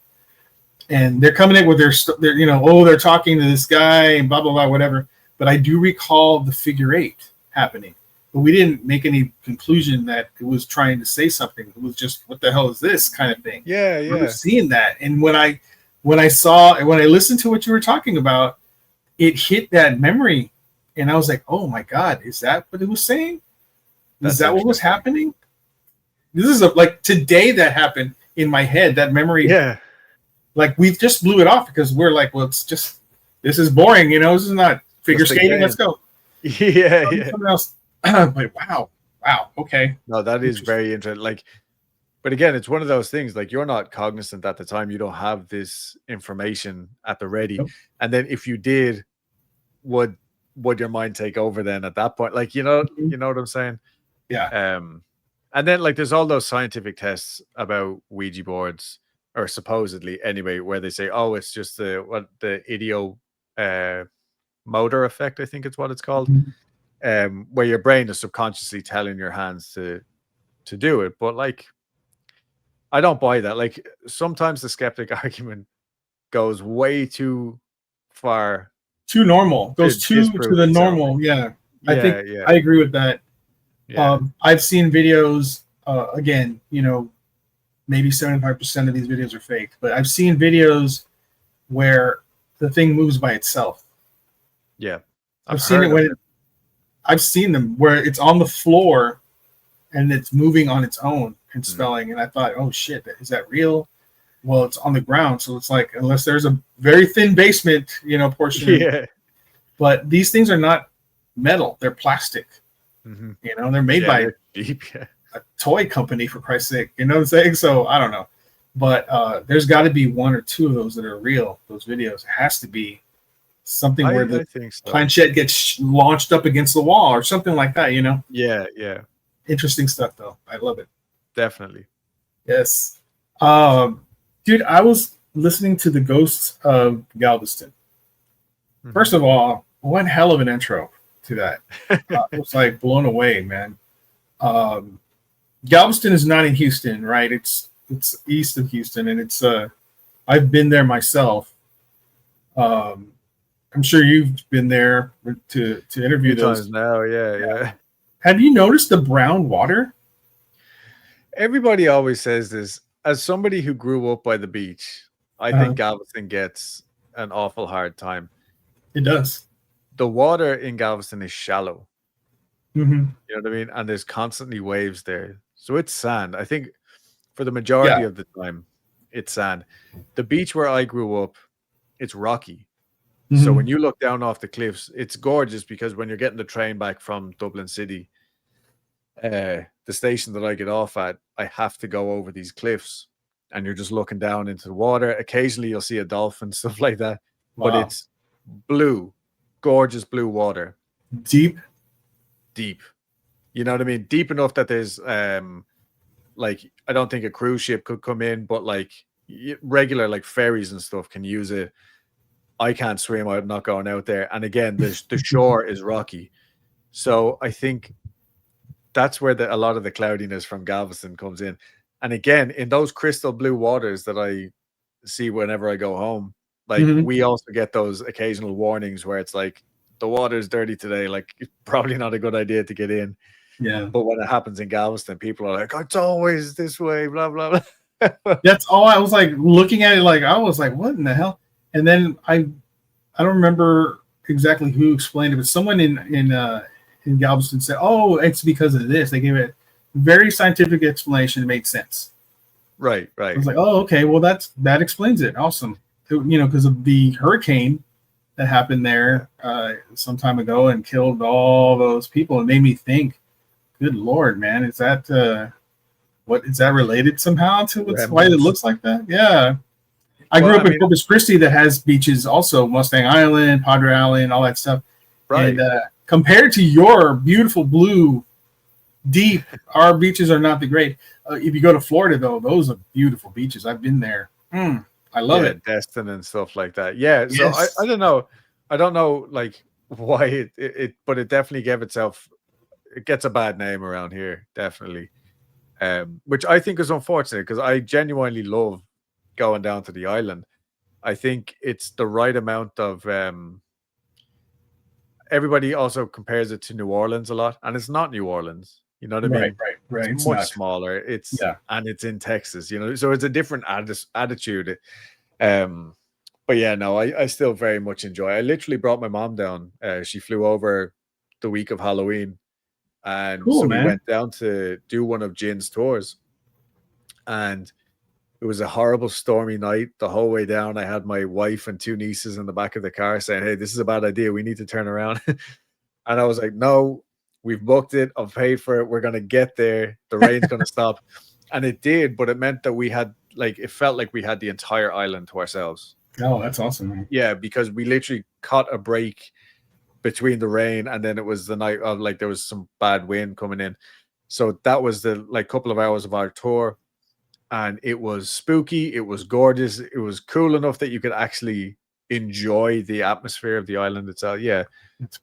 And they're coming in with their they're talking to this guy and blah, blah, blah, whatever. But I do recall the figure 8 happening. But we didn't make any conclusion that it was trying to say something. It was just, what the hell is this kind of thing? Yeah. I was seeing that. And when I listened to what you were talking about, it hit that memory, and I was like, "Oh my God, is that what it was saying? Is that what was happening?" This is like today that happened in my head. That memory, like we just blew it off because we're like, "Well, it's just this is boring, this is not figure skating. Let's go." Yeah. Something else. Like, wow, okay. No, that is very interesting. Like, but again, it's one of those things. Like, you're not cognizant at the time. You don't have this information at the ready. Nope. And then if you did, would your mind take over then at that point? Like, you know what I'm saying? Yeah. And then like there's all those scientific tests about Ouija boards, or supposedly anyway, where they say, oh, it's just the ideo motor effect, I think it's what it's called. Where your brain is subconsciously telling your hands to do it. But like, I don't buy that. Like, sometimes the skeptic argument goes way too far. Too normal. Goes too to the normal. I think I agree with that. I've seen videos, again, maybe 75% of these videos are faked. But I've seen videos where the thing moves by itself. Yeah, I've seen it when I've seen them where it's on the floor and it's moving on its own and spelling. And I thought, oh shit, is that real? Well, it's on the ground, so it's like, unless there's a very thin basement, portion. Yeah. But these things are not metal; they're plastic. They're made by deep, a toy company, for Christ's sake. You know what I'm saying? So I don't know, but there's got to be one or two of those that are real. Those videos, it has to be something where the planchette gets launched up against the wall or something like that. Yeah. Interesting stuff, though. I love it. Definitely. Yes. Dude, I was listening to the Ghosts of Galveston. First of all, one hell of an intro to that. I was like blown away, man. Galveston is not in Houston, right? It's east of Houston, and it's I've been there myself. I'm sure you've been there to interview those now. Yeah. Have you noticed the brown water? Everybody always says this. As somebody who grew up by the beach, I think Galveston gets an awful hard time. It does. The water in Galveston is shallow. You know what I mean? And there's constantly waves there. So it's sand. I think for the majority of the time, it's sand. The beach where I grew up, it's rocky. So when you look down off the cliffs, it's gorgeous because when you're getting the train back from Dublin City, the station that I get off at, I have to go over these cliffs and you're just looking down into the water. Occasionally you'll see a dolphin, stuff like that. Wow. But it's blue, gorgeous blue water. Deep. You know what I mean? Deep enough that there's like, I don't think a cruise ship could come in, but like regular like ferries and stuff can use it. I can't swim. I'm not going out there. And again, the shore is rocky. So I think that's where a lot of the cloudiness from Galveston comes in. And again, in those crystal blue waters that I see whenever I go home, like we also get those occasional warnings where it's like, the water is dirty today. Like, it's probably not a good idea to get in. Yeah. But when it happens in Galveston, people are like, it's always this way, blah, blah, blah. That's all. I was like looking at it, like, I was like, what in the hell? And then I don't remember exactly who explained it, but someone in Galveston said, "Oh, it's because of this." They gave it a very scientific explanation. It made sense. Right. I was like, "Oh, okay. Well, that explains it. Awesome." Because of the hurricane that happened there some time ago and killed all those people. It made me think, good Lord, man, is that related somehow to why it looks like that? Yeah. I grew up in Corpus Christi that has beaches also, Mustang Island, Padre Island, all that stuff. Right. And compared to your beautiful blue, deep, our beaches are not the great. If you go to Florida, though, those are beautiful beaches. I've been there. I love it. Destin and stuff like that. Yeah. So Yes. I don't know. I don't know like why but it definitely it gets a bad name around here. Definitely. Which I think is unfortunate because I genuinely love going down to the island. I think it's the right amount of everybody also compares it to New Orleans a lot, and it's not New Orleans. You know what I mean? Right. It's much smaller. And it's in Texas, so it's a different attitude. But yeah, no, I still very much enjoy. I literally brought my mom down. She flew over the week of Halloween, and cool, so man. we went down to do one of Jin's tours, and it was a horrible stormy night the whole way down. I had my wife and two nieces in the back of the car saying, "Hey, this is a bad idea. We need to turn around." And I was like, "No, we've booked it. I've paid for it. We're going to get there. The rain's going to stop." And it did, but it meant that we had it felt like we had the entire island to ourselves. Oh, that's awesome, man. Yeah, because we literally caught a break between the rain and then it was the night of there was some bad wind coming in. So that was the couple of hours of our tour. And it was spooky. It was gorgeous. It was cool enough that you could actually enjoy the atmosphere of the island itself. Yeah.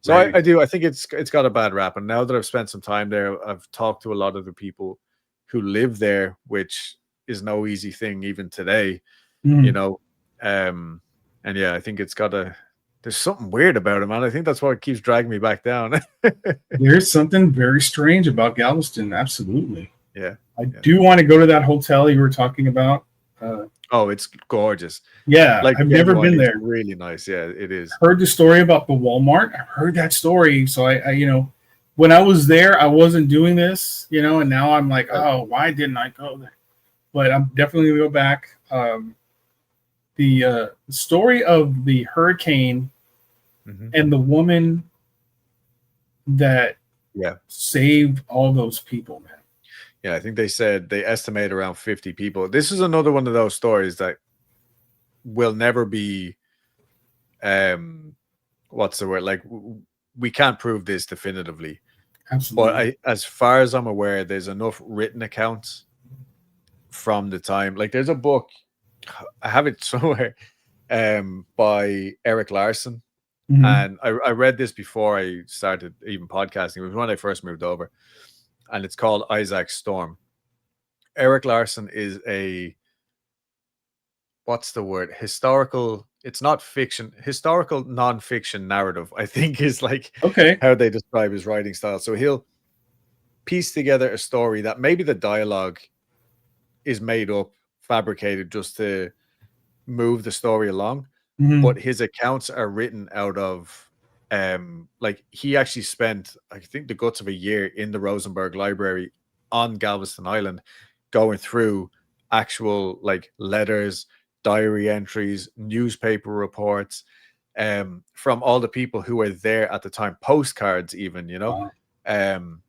So I do. I think it's got a bad rap. And now that I've spent some time there, I've talked to a lot of the people who live there, which is no easy thing even today, And yeah, I think it's got there's something weird about it, man. I think that's what keeps dragging me back down. There's something very strange about Galveston. Absolutely. Yeah. I do want to go to that hotel you were talking about. Oh, it's gorgeous. Yeah, Like I've never genuinely, been it's there. really nice. Yeah, it is. Heard the story about the Walmart. I've heard that story. So I when I was there, I wasn't doing this, and now I'm like, oh, why didn't I go there? But I'm definitely gonna go back. The story of the hurricane and the woman that saved all those people, man. Yeah, I think they estimate around 50 people. This is another one of those stories that will never be what's the word? Like we can't prove this definitively. Absolutely. But as far as I'm aware, there's enough written accounts from the time. Like there's a book, I have it somewhere, by Eric Larson. And I read this before I started even podcasting. It was when I first moved over. And it's called Isaac's Storm. Eric Larson is what's the word? Historical, it's not fiction, historical non-fiction narrative, I think is like how they describe his writing style. So he'll piece together a story that maybe the dialogue is made up, fabricated just to move the story along. But his accounts are written out of like he actually spent, I think, the guts of a year in the Rosenberg Library on Galveston Island, going through actual like letters, diary entries, newspaper reports, from all the people who were there at the time, postcards even, and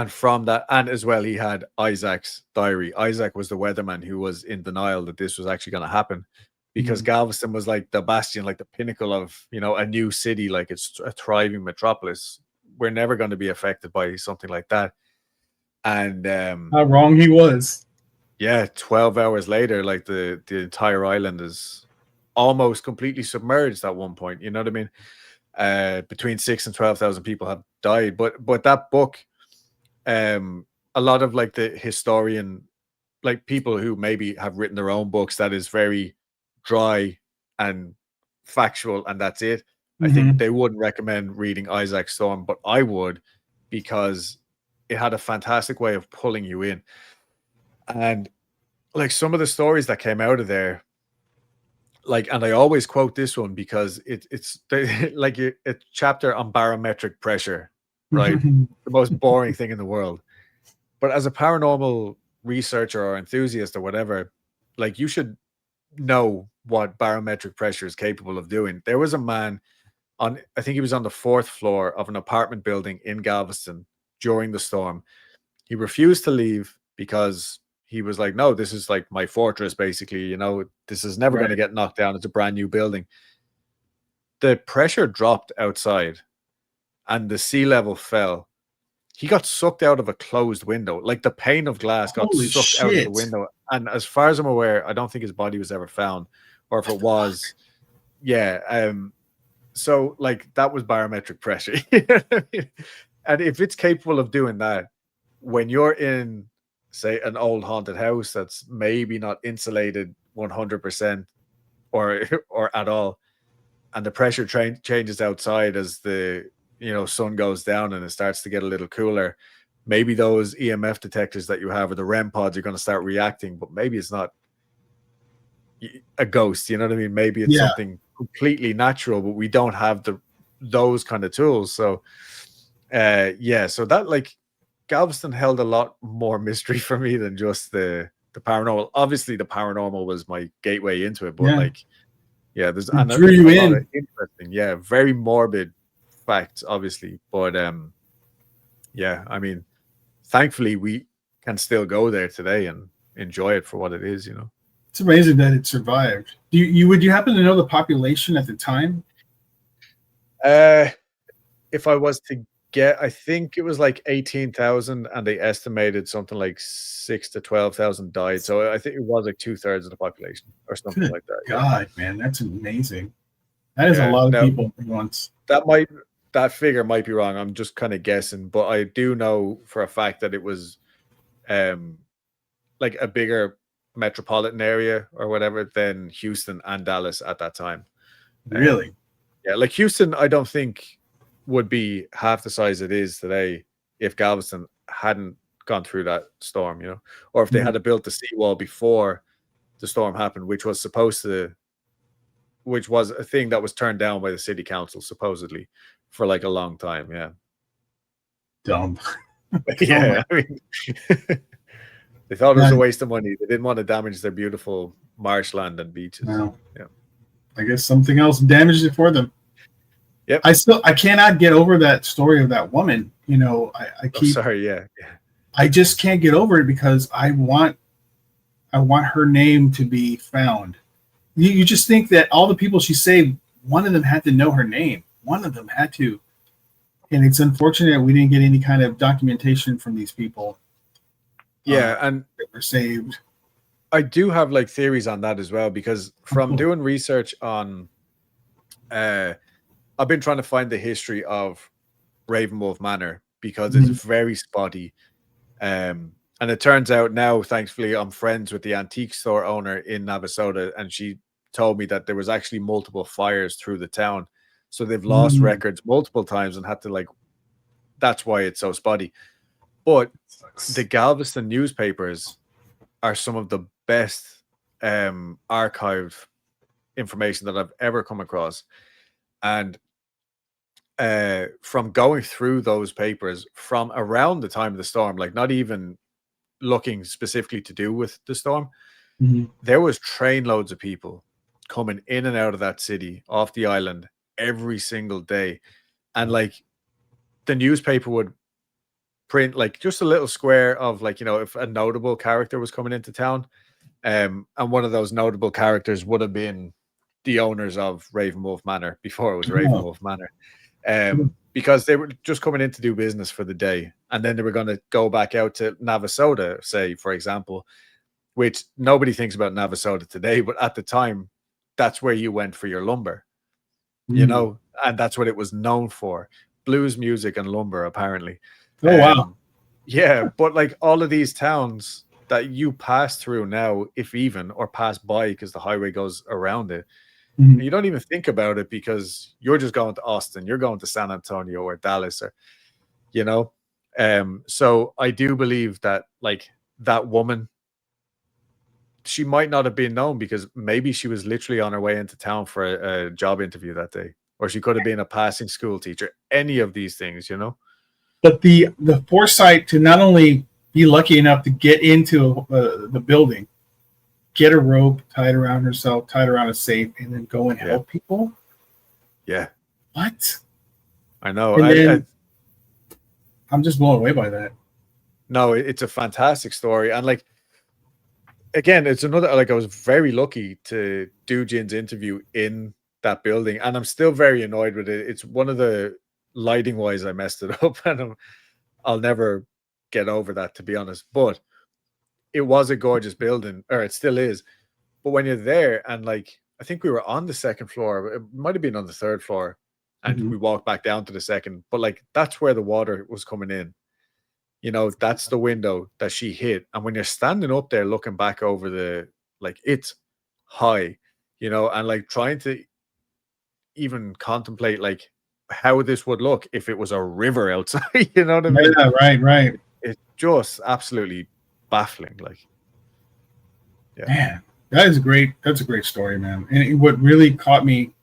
from that, and as well, he had Isaac's diary. Isaac was the weatherman who was in denial that this was actually going to happen, because Galveston was like the bastion, like the pinnacle of, a new city, like it's a thriving metropolis. We're never going to be affected by something like that. And how wrong he was. Yeah, 12 hours later, like the entire island is almost completely submerged at one point. You know what I mean? Between 6,000 and 12,000 people have died. But that book, a lot of like the historian, like people who maybe have written their own books that is very dry and factual, and that's it. I think they wouldn't recommend reading Isaac's Storm, but I would, because it had a fantastic way of pulling you in. And like some of the stories that came out of there, like, and I always quote this one because it's like a chapter on barometric pressure, right? The most boring thing in the world. But as a paranormal researcher or enthusiast or whatever, like you should know what barometric pressure is capable of doing. There was a man on, I think he was on the 4th floor of an apartment building in Galveston during the storm. He refused to leave because he was like, no, this is like my fortress, basically. This is never going to get knocked down. It's a brand new building. The pressure dropped outside and the sea level fell. He got sucked out of a closed window. Like the pane of glass got sucked out of the window. And as far as I'm aware, I don't think his body was ever found. Or if it was, so like that was barometric pressure. And if it's capable of doing that, when you're in, say, an old haunted house that's maybe not insulated 100% or at all, and the pressure changes outside as the sun goes down and it starts to get a little cooler, maybe those EMF detectors that you have or the REM pods are going to start reacting, but maybe it's not a ghost, you know what I mean? Maybe it's something completely natural, but we don't have those kind of tools. So so that, like, Galveston held a lot more mystery for me than just the paranormal. Obviously the paranormal was my gateway into it, but there's a lot of interesting, very morbid facts, obviously, but I mean, thankfully we can still go there today and enjoy it for what it is. It's amazing that it survived. Would you happen to know the population at the time? If I was to get, I think it was like 18,000, and they estimated something like 6,000 to 12,000 died. So I think it was like 2/3 of the population or something like that. God, man, that's amazing. That is a lot of people at once. That figure might be wrong. I'm just kind of guessing, but I do know for a fact that it was like a bigger metropolitan area or whatever than Houston and Dallas at that time. Really? Like Houston, I don't think would be half the size it is today if Galveston hadn't gone through that storm, or if they had built the seawall before the storm happened, which was a thing that was turned down by the city council supposedly for like a long time. Yeah. Dumb. Yeah. I mean, they thought it was a waste of money. They didn't want to damage their beautiful marshland and beaches. No. Yeah. I guess something else damaged it for them. Yep. I cannot get over that story of that woman. I just can't get over it because I want her name to be found. You just think that all the people she saved, one of them had to know her name. One of them had to. And it's unfortunate we didn't get any kind of documentation from these people. Yeah, and they were saved. I do have like theories on that as well, because from doing research on I've been trying to find the history of Ravenwolf Manor because it's very spotty. And it turns out now, thankfully, I'm friends with the antique store owner in Navasota, and she told me that there was actually multiple fires through the town. So they've lost records multiple times and had to that's why it's so spotty. But the Galveston newspapers are some of the best archive information that I've ever come across. And from going through those papers from around the time of the storm, like not even looking specifically to do with the storm, there was train loads of people coming in and out of that city off the island every single day. And like the newspaper would print like just a little square of if a notable character was coming into town, and one of those notable characters would have been the owners of Ravenwolf Manor before it was Ravenwolf Manor, because they were just coming in to do business for the day, and then they were going to go back out to Navasota, say, for example, which nobody thinks about Navasota today, but at the time that's where you went for your lumber, and that's what it was known for: blues music and lumber, apparently. Oh, wow. Yeah, but like all of these towns that you pass through now, if even, or pass by because the highway goes around it, you don't even think about it because you're just going to Austin, you're going to San Antonio or Dallas, or so I do believe that like that woman, she might not have been known because maybe she was literally on her way into town for a job interview that day, or she could have been a passing school teacher, any of these things, But the foresight to not only be lucky enough to get into the building, get a rope tied around herself, tied around a safe, and then go and help people. Yeah. What? I know. I'm just blown away by that. No, it's a fantastic story. And like, again, it's another, like I was very lucky to do Jin's interview in that building, and I'm still very annoyed with it. It's one of the lighting wise I messed it up, and I'll never get over that, to be honest. But it was a gorgeous building, or it still is. But when you're there, and like I think we were on the second floor, it might have been on the third floor, and we walked back down to the second, but like that's where the water was coming in, that's the window that she hit. And when you're standing up there looking back over the, like, it's high, and like trying to even contemplate like how this would look if it was a river outside. You know what I mean? Yeah, right. It's just absolutely baffling. Like, yeah, man, that's a great story, man. And what really caught me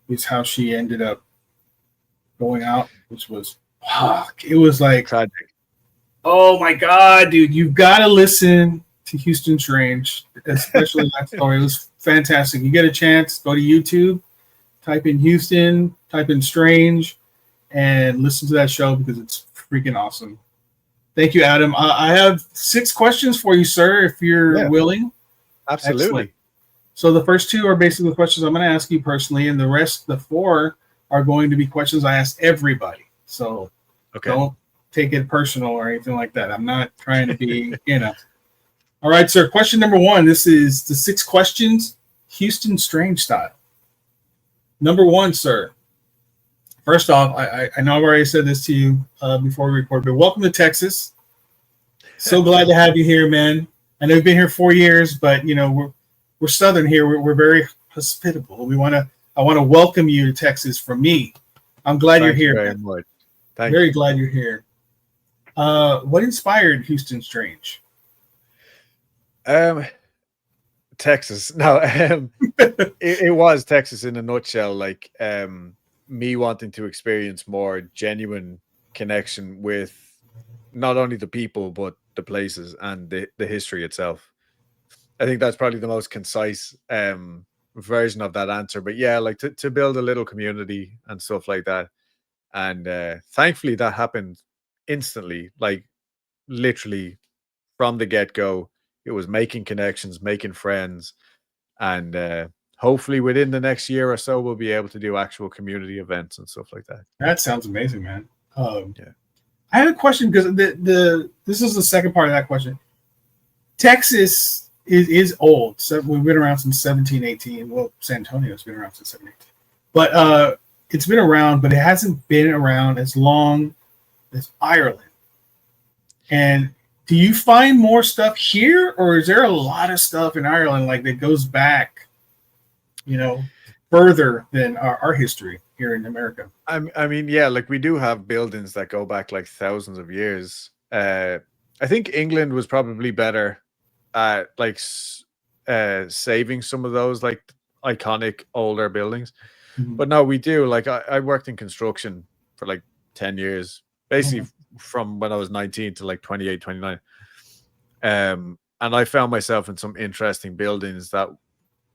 is how she ended up going out, which was it was like tragic. Oh my god, dude, you've got to listen to Houston Strange, especially that story. It was fantastic. You get a chance, go to YouTube, type in Houston, type in Strange, and listen to that show because it's freaking awesome. Thank you, Adam. I have 6 questions for you, sir, if you're willing. Absolutely. Excellent. So the first 2 are basically questions I'm going to ask you personally, and the rest, the 4, are going to be questions I ask everybody. So don't take it personal or anything like that. I'm not trying to be, All right, sir. Question number 1. This is the 6 questions, Houston Strange style. Number 1, sir. First off, I know I've already said this to you before we record, but welcome to Texas. So glad to have you here, man. I know you've been here 4 years, but we're Southern here. We're very hospitable. I want to welcome you to Texas from me. I'm glad you're here. Very much. Very glad you're here. What inspired Houston Strange? Texas. No, it was Texas in a nutshell. Like me wanting to experience more genuine connection with not only the people but the places and the history itself. I think that's probably the most concise version of that answer. But yeah, like to build a little community and stuff like that. And thankfully that happened instantly, like literally from the get-go. It was making connections, making friends, and hopefully within the next year or so we'll be able to do actual community events and stuff like that. That sounds amazing, man. Yeah. I had a question because this is the second part of that question. Texas is old. So we've been around since 1718. Well, San Antonio's been around since 1718. But it's been around, but it hasn't been around as long as Ireland. And do you find more stuff here, or is there a lot of stuff in Ireland like that goes back, further than our history here in America? I mean, yeah, like we do have buildings that go back like thousands of years. I think England was probably better at like saving some of those like iconic older buildings. Mm-hmm. But no, we do. Like I worked in construction for like 10 years, basically from when I was 19 to like 28, 29. And I found myself in some interesting buildings that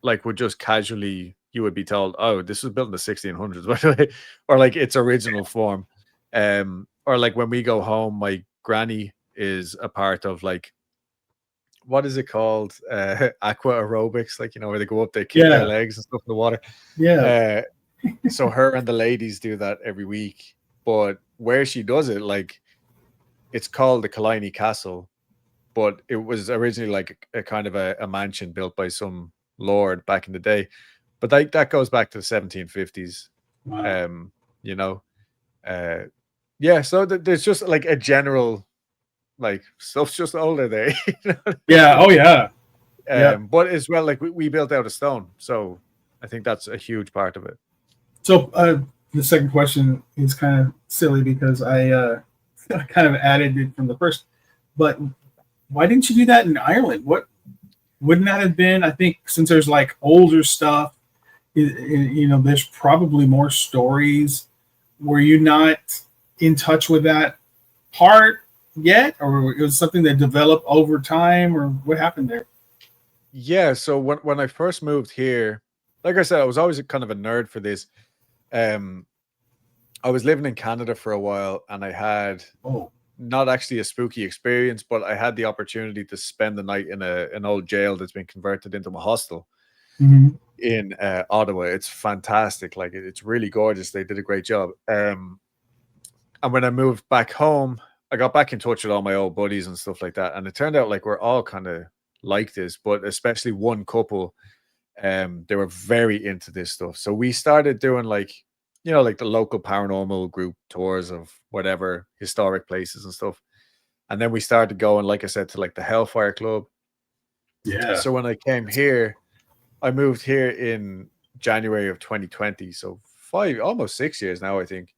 like would just casually, you would be told, oh, this was built in the 1600s, by the way, or like its original form. Or like when we go home, my granny is a part of like, what is it called? Aqua aerobics, like, where they go up, they kick their legs and stuff in the water. Yeah. So her and the ladies do that every week. But where she does it, like, it's called the Killiney Castle, but it was originally like a kind of a mansion built by some lord back in the day. But that goes back to the 1750s. Wow. Yeah, so there's just like a general, like, stuff's just older there. Yeah. Oh yeah. But as well, like we built out of stone, so I think that's a huge part of it. So the second question is kind of silly because I kind of added it from the first, but why didn't you do that in Ireland? What wouldn't that have been? I think since there's like older stuff, there's probably more stories. Were you not in touch with that part yet, or it was something that developed over time, or what happened there? Yeah, so when I first moved here, like I said, I was always kind of a nerd for this. I was living in Canada for a while, and I had not actually a spooky experience, but I had the opportunity to spend the night in an old jail that's been converted into a hostel in Ottawa. It's fantastic. Like it's really gorgeous. They did a great job. And when I moved back home, I got back in touch with all my old buddies and stuff like that. And it turned out like we're all kind of like this, but especially one couple, they were very into this stuff. So we started doing like, like the local paranormal group tours of whatever historic places and stuff. And then we started going, like I said, to like the Hellfire Club. Yeah. So when I came here, I moved here in January of 2020. So almost 6 years now, I think.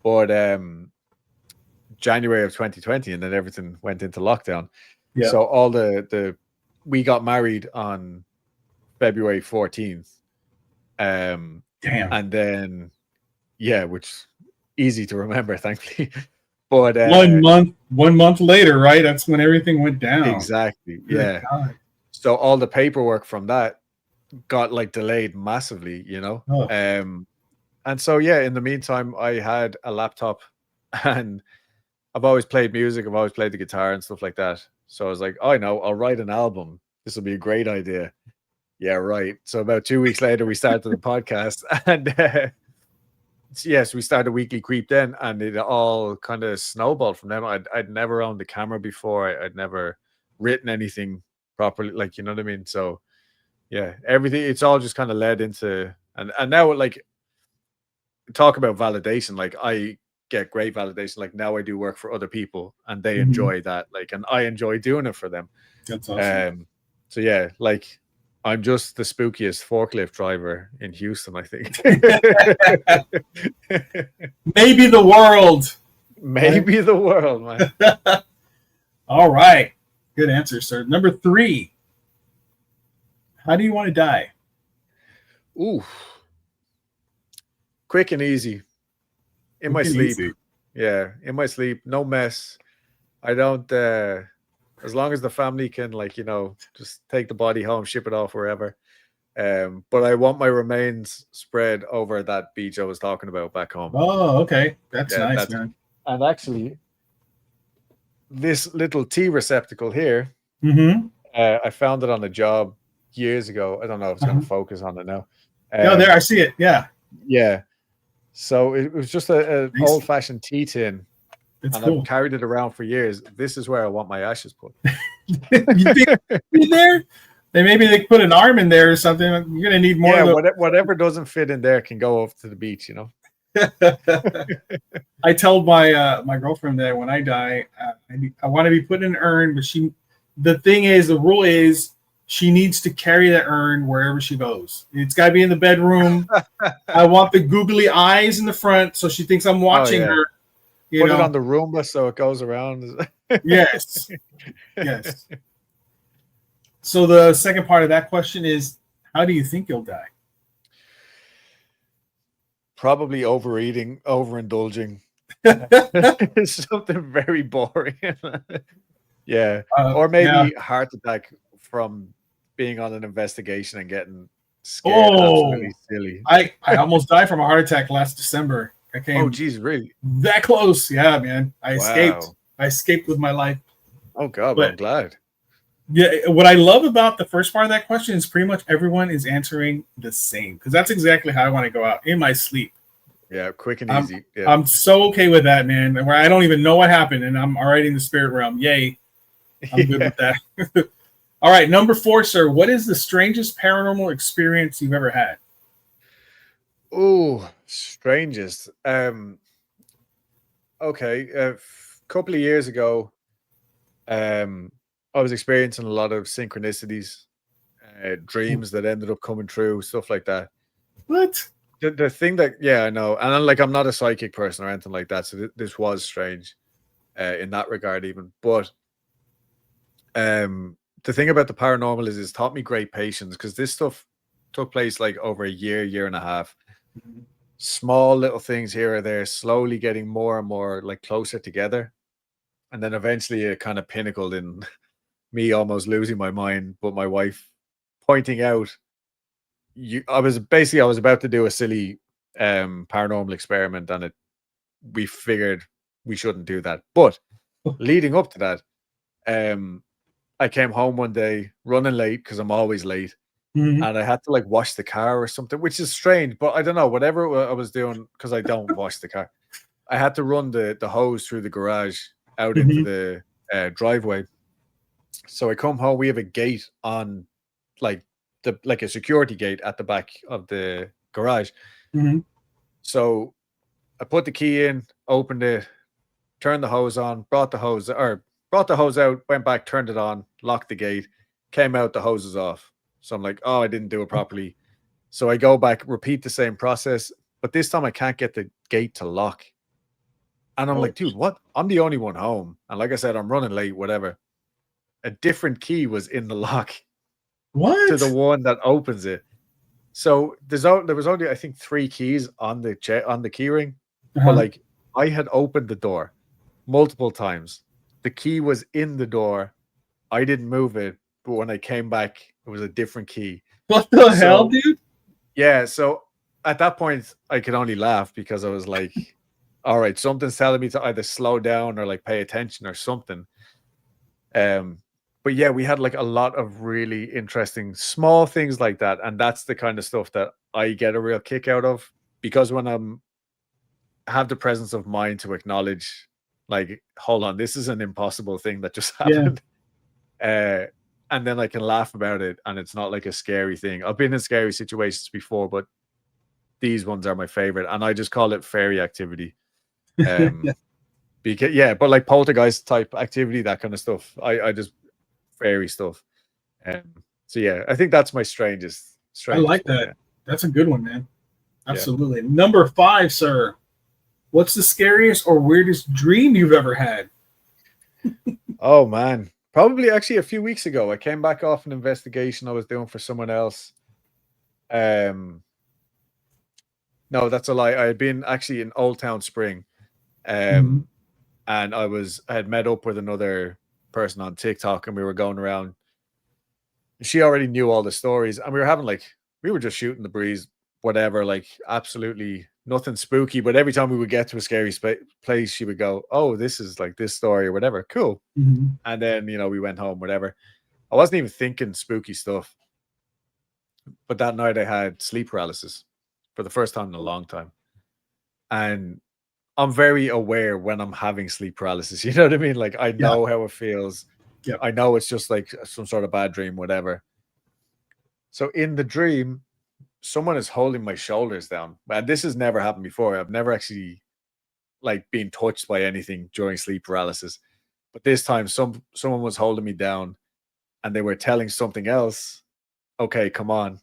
But January of 2020, and then everything went into lockdown. Yeah. So all we got married on February 14th. Damn. And then, yeah, which easy to remember, thankfully. But 1 month later, right? That's when everything went down. Exactly. Yeah. God. So all the paperwork from that got like delayed massively, and so yeah, in the meantime, I had a laptop, and I've always played music. I've always played the guitar and stuff like that. So I was like, oh, I know, I'll write an album. This will be a great idea. Yeah, right. So about 2 weeks later, we started the podcast, and yes, we started Weekly Creep then, and it all kind of snowballed from them. I'd never owned a camera before. I'd never written anything properly, like, you know what I mean? So yeah, everything, it's all just kind of led into, and now, like, talk about validation, like I get great validation. Like now I do work for other people and they enjoy that, like, and I enjoy doing it for them. That's awesome. So yeah, like I'm just the spookiest forklift driver in Houston, I think. Maybe the world. Maybe the world, man. All right. Good answer, sir. Number 3. How do you want to die? Ooh. Quick and easy. In my Quick and sleep. easy. Yeah, in my sleep. No mess. I don't as long as the family can, like, just take the body home, ship it off wherever. But I want my remains spread over that beach I was talking about back home. Oh, okay. That's Yeah, nice, man. And actually, this little tea receptacle here, Mm-hmm. I found it on a job years ago. I don't know if it's going to focus on it now. No, there, I see it. Yeah. Yeah. So it was just an Nice. old-fashioned tea tin. That's And cool. I've carried it around for years. This is where I want my ashes put. You think in there? Maybe they put an arm in there or something. You're gonna need more. Yeah, whatever doesn't fit in there can go off to the beach. I told my my girlfriend that when I die, I want to be put in an urn, but the rule is she needs to carry that urn wherever she goes. It's got to be in the bedroom. I want the googly eyes in the front, so she thinks I'm watching her. Put it on the Roomba so it goes around. Yes. Yes. So the second part of that question is, how do you think you'll die? Probably overeating, overindulging. Something very boring. Yeah. Or maybe heart attack from being on an investigation and getting scared. Absolutely silly. I almost died from a heart attack last December. I came. Oh, geez, really? That close. Yeah, man. I escaped. I escaped with my life. Oh, God, I'm glad. Yeah, what I love about the first part of that question is pretty much everyone is answering the same, because that's exactly how I want to go out, in my sleep. Yeah, quick and easy. Yeah. I'm so okay with that, man. Where I don't even know what happened, and I'm already in the spirit realm. Yay. I'm good with that. All right, number 4, sir. What is the strangest paranormal experience you've ever had? Oh, strangest. Okay, a couple of years ago, I was experiencing a lot of synchronicities, dreams that ended up coming true, stuff like that. What? The thing that, yeah, I know, and I'm not a psychic person or anything like that, so this was strange in that regard, even. But the thing about the paranormal is it's taught me great patience, because this stuff took place like over a year and a half. Small little things here or there, slowly getting more and more like closer together, and then eventually it kind of pinnacled in me almost losing my mind, but my wife pointing out, I was about to do a silly paranormal experiment, and we figured we shouldn't do that. But leading up to that, I came home one day running late, because I'm always late. And I had to like wash the car or something, which is strange, but I don't know, whatever I was doing, because I don't wash the car. I had to run the hose through the garage out into the driveway. So I come home, we have a gate on, like a security gate at the back of the garage. So I put the key in, opened it, turned the hose on, brought the hose out, went back, turned it on, locked the gate, came out, the hose is off. So I'm like, oh, I didn't do it properly. So I go back, repeat the same process, but this time I can't get the gate to lock. And I'm like, dude, what? I'm the only one home. And like I said, I'm running late, whatever. A different key was in the lock. What? To the one that opens it. So there was only, I think, 3 keys on the key ring. But like, I had opened the door multiple times. The key was in the door. I didn't move it, but when I came back, it was a different key. What the hell, dude? Yeah, so at that point, I could only laugh, because I was like, all right, something's telling me to either slow down or like pay attention or something. But yeah, we had like a lot of really interesting small things like that. And that's the kind of stuff that I get a real kick out of, because when I have the presence of mind to acknowledge, like, hold on, this is an impossible thing that just happened. Yeah. And then I can laugh about it, and it's not like a scary thing. I've been in scary situations before, but these ones are my favorite, and I just call it fairy activity. Because but like poltergeist type activity, that kind of stuff. I just fairy stuff. So yeah, I think that's my strangest. I like that. Yeah. That's a good one, man. Absolutely. Yeah. Number 5, sir. What's the scariest or weirdest dream you've ever had? Oh man, probably actually a few weeks ago. I came back off an investigation I was doing for someone else. Um, no, that's a lie. I had been actually in Old Town Spring, Mhm. um, and I had met up with another person on TikTok, and we were going around. She already knew all the stories, and we were having like we were just shooting the breeze, whatever, like absolutely nothing spooky. But every time we would get to a scary place, she would go, "Oh, this is like this story or whatever." Cool. Mhm. And then we went home, whatever. I wasn't even thinking spooky stuff, but that night I had sleep paralysis for the first time in a long time, and I'm very aware when I'm having sleep paralysis. You know what I mean? Like I Yeah. know how it feels. Yep. I know it's just like some sort of bad dream, whatever. So in the dream, someone is holding my shoulders down. And this has never happened before. I've never actually like been touched by anything during sleep paralysis. But this time someone was holding me down and they were telling something else, okay, come on.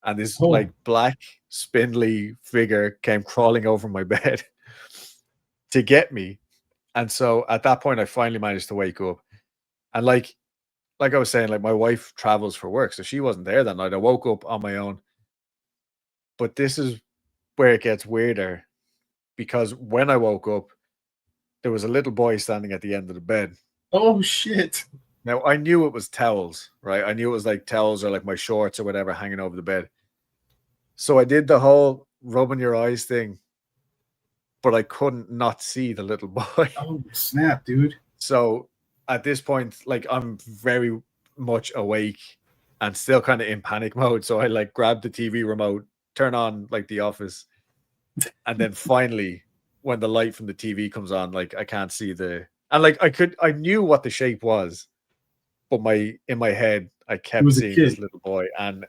And this Oh, like black spindly figure came crawling over my bed to get me. And so at that point I finally managed to wake up. And like I was saying, like my wife travels for work, so she wasn't there that night. I woke up on my own. But this is where it gets weirder because when I woke up, there was a little boy standing at the end of the bed. oh shit. Now I knew it was towels, right? I knew it was like towels or like my shorts or whatever hanging over the bed. So I did the whole rubbing your eyes thing, but I couldn't not see the little boy. Oh snap, dude. So at this point, like I'm very much awake and still kind of in panic mode. So I like grabbed the TV remote, turn on like The Office, and then finally, when the light from the TV comes on, like I can't see and like I knew what the shape was, but in my head I It kept was a seeing this kid. little boy, and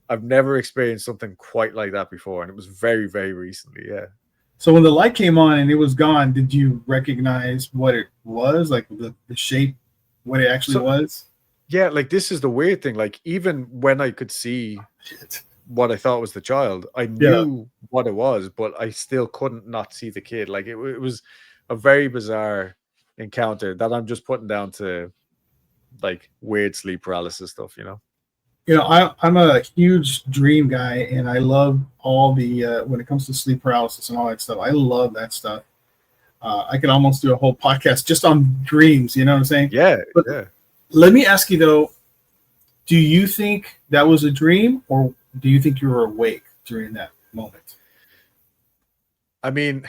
I've never experienced something quite like that before, and it was very very recently. Yeah. So when the light came on and it was gone, did you recognize what it was? Like the shape, what it actually So was? yeah, like this is the weird thing. Like even when I could see Shit. what I thought was the child, I Yeah. knew what it was, but I still couldn't not see the kid. Like it was a very bizarre encounter that I'm just putting down to like weird sleep paralysis stuff, you know? I'm a huge dream guy, and I love all the when it comes to sleep paralysis and all that stuff. I love that stuff. I could almost do a whole podcast just on dreams. You know what I'm saying? Yeah, But yeah. let me ask you though: do you think that was a dream, or do you think you were awake during that moment? I mean,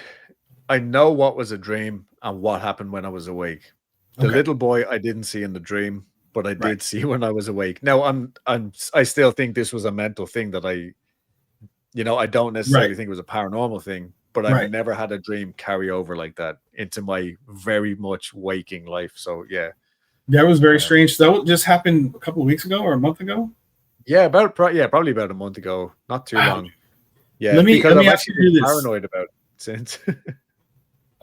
I know what was a dream and what happened when I was awake. The Okay, little boy I didn't see in the dream, but I right, did see when I was awake. Now I still think this was a mental thing that I don't right, necessarily think it was a paranormal thing, but I've right. never had a dream carry over like that into my very much waking life. So yeah. That was very Um, strange. So that just happened a couple of weeks ago or a month ago. yeah, probably about a month ago. Not too Wow. long. Yeah, Let me because let me I've ask actually you been this. paranoid about it since.